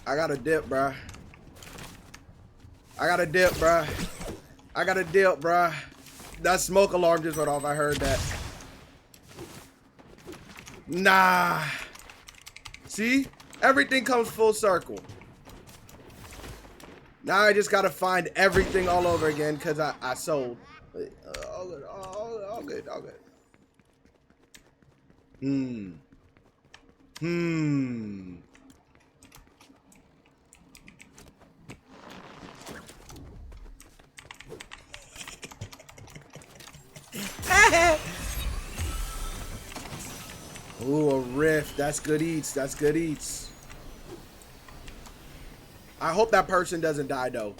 I got a dip, bruh. I got a dip, bruh. I got a dip, bruh. That smoke alarm just went off. I heard that. Nah. See? Everything comes full circle. Now I just gotta find everything all over again because I sold. All good, all good, all good. Ooh, a rift. That's good eats. That's good eats. I hope that person doesn't die though.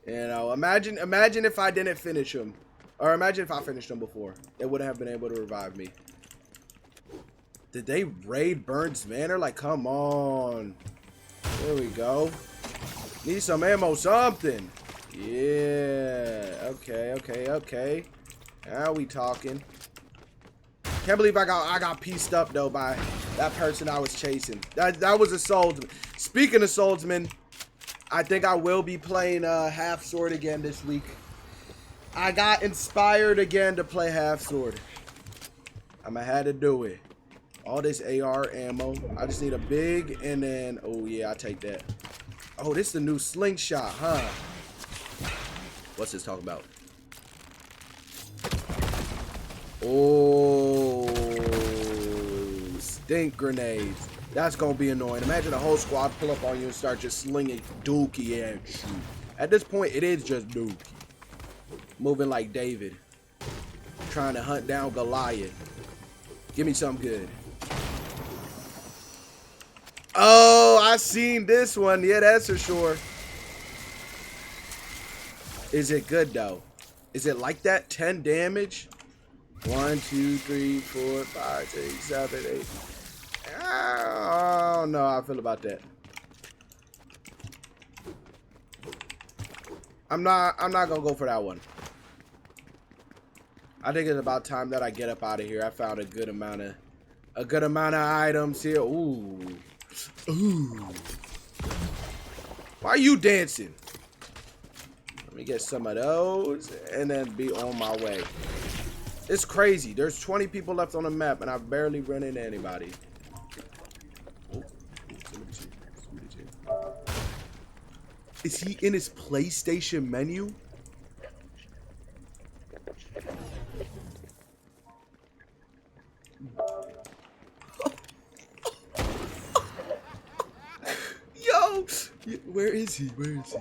You know, imagine if I didn't finish him. Or imagine if I finished him before. They wouldn't have been able to revive me. Did they raid Burns Manor? Like, come on. There we go. Need some ammo, something. Yeah. Okay. Now we talking. Can't believe I got pieced up though by that person I was chasing. That was a swordsman. Speaking of swordsman, I think I will be playing Half Sword again this week. I got inspired again to play Half Sword. I'ma have to do it. All this AR ammo. I just need a big and then, oh yeah, I take that. Oh, this is the new slingshot, huh? What's this talking about? Oh, stink grenades. That's gonna be annoying. Imagine a whole squad pull up on you and start just slinging dookie at you. At this point, it is just dookie. Moving like David. Trying to hunt down Goliath. Give me something good. Oh, I seen this one. Yeah, that's for sure. Is it good though? Is it like that? 10 damage? 1, 2, 3, 4, 5, 6, 7, 8. I don't know how I feel about that. I'm not gonna go for that one. I think it's about time that I get up out of here. I found a good amount of items here. Ooh. Why are you dancing? Let me get some of those and then be on my way. It's crazy. There's 20 people left on the map, and I've barely run into anybody. Is he in his PlayStation menu? Yo! Where is he? Where is he?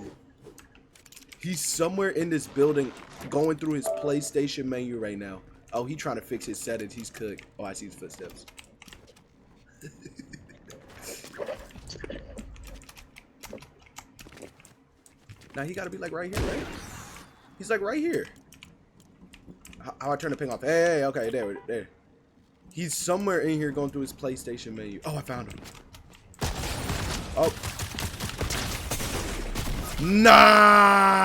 He's somewhere in this building going through his PlayStation menu right now. Oh, he trying to fix his settings. He's cooked. Oh, I see his footsteps. Now he gotta be like right here, right? He's like right here. How I turn the ping off? Hey, okay, there. He's somewhere in here going through his PlayStation menu. Oh, I found him. Oh. Nah.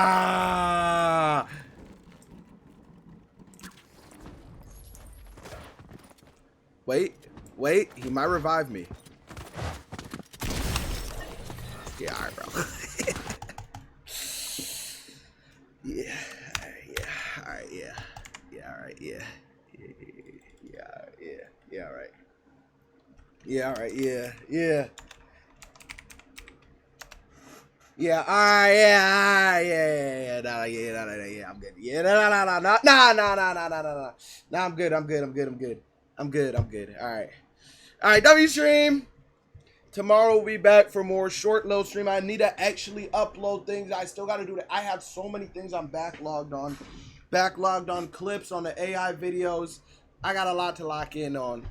Wait. He might revive me. Yeah, all right, bro. Yeah, all right, yeah, all right. Yeah, all right. Yeah, all right, yeah. Yeah, all right, yeah, I'm good. Yeah, no, I'm good. All right, W stream. Tomorrow we'll be back for more short little stream. I need to actually upload things. I still got to do that. I have so many things I'm backlogged on. Backlogged on clips, on the AI videos. I got a lot to lock in on.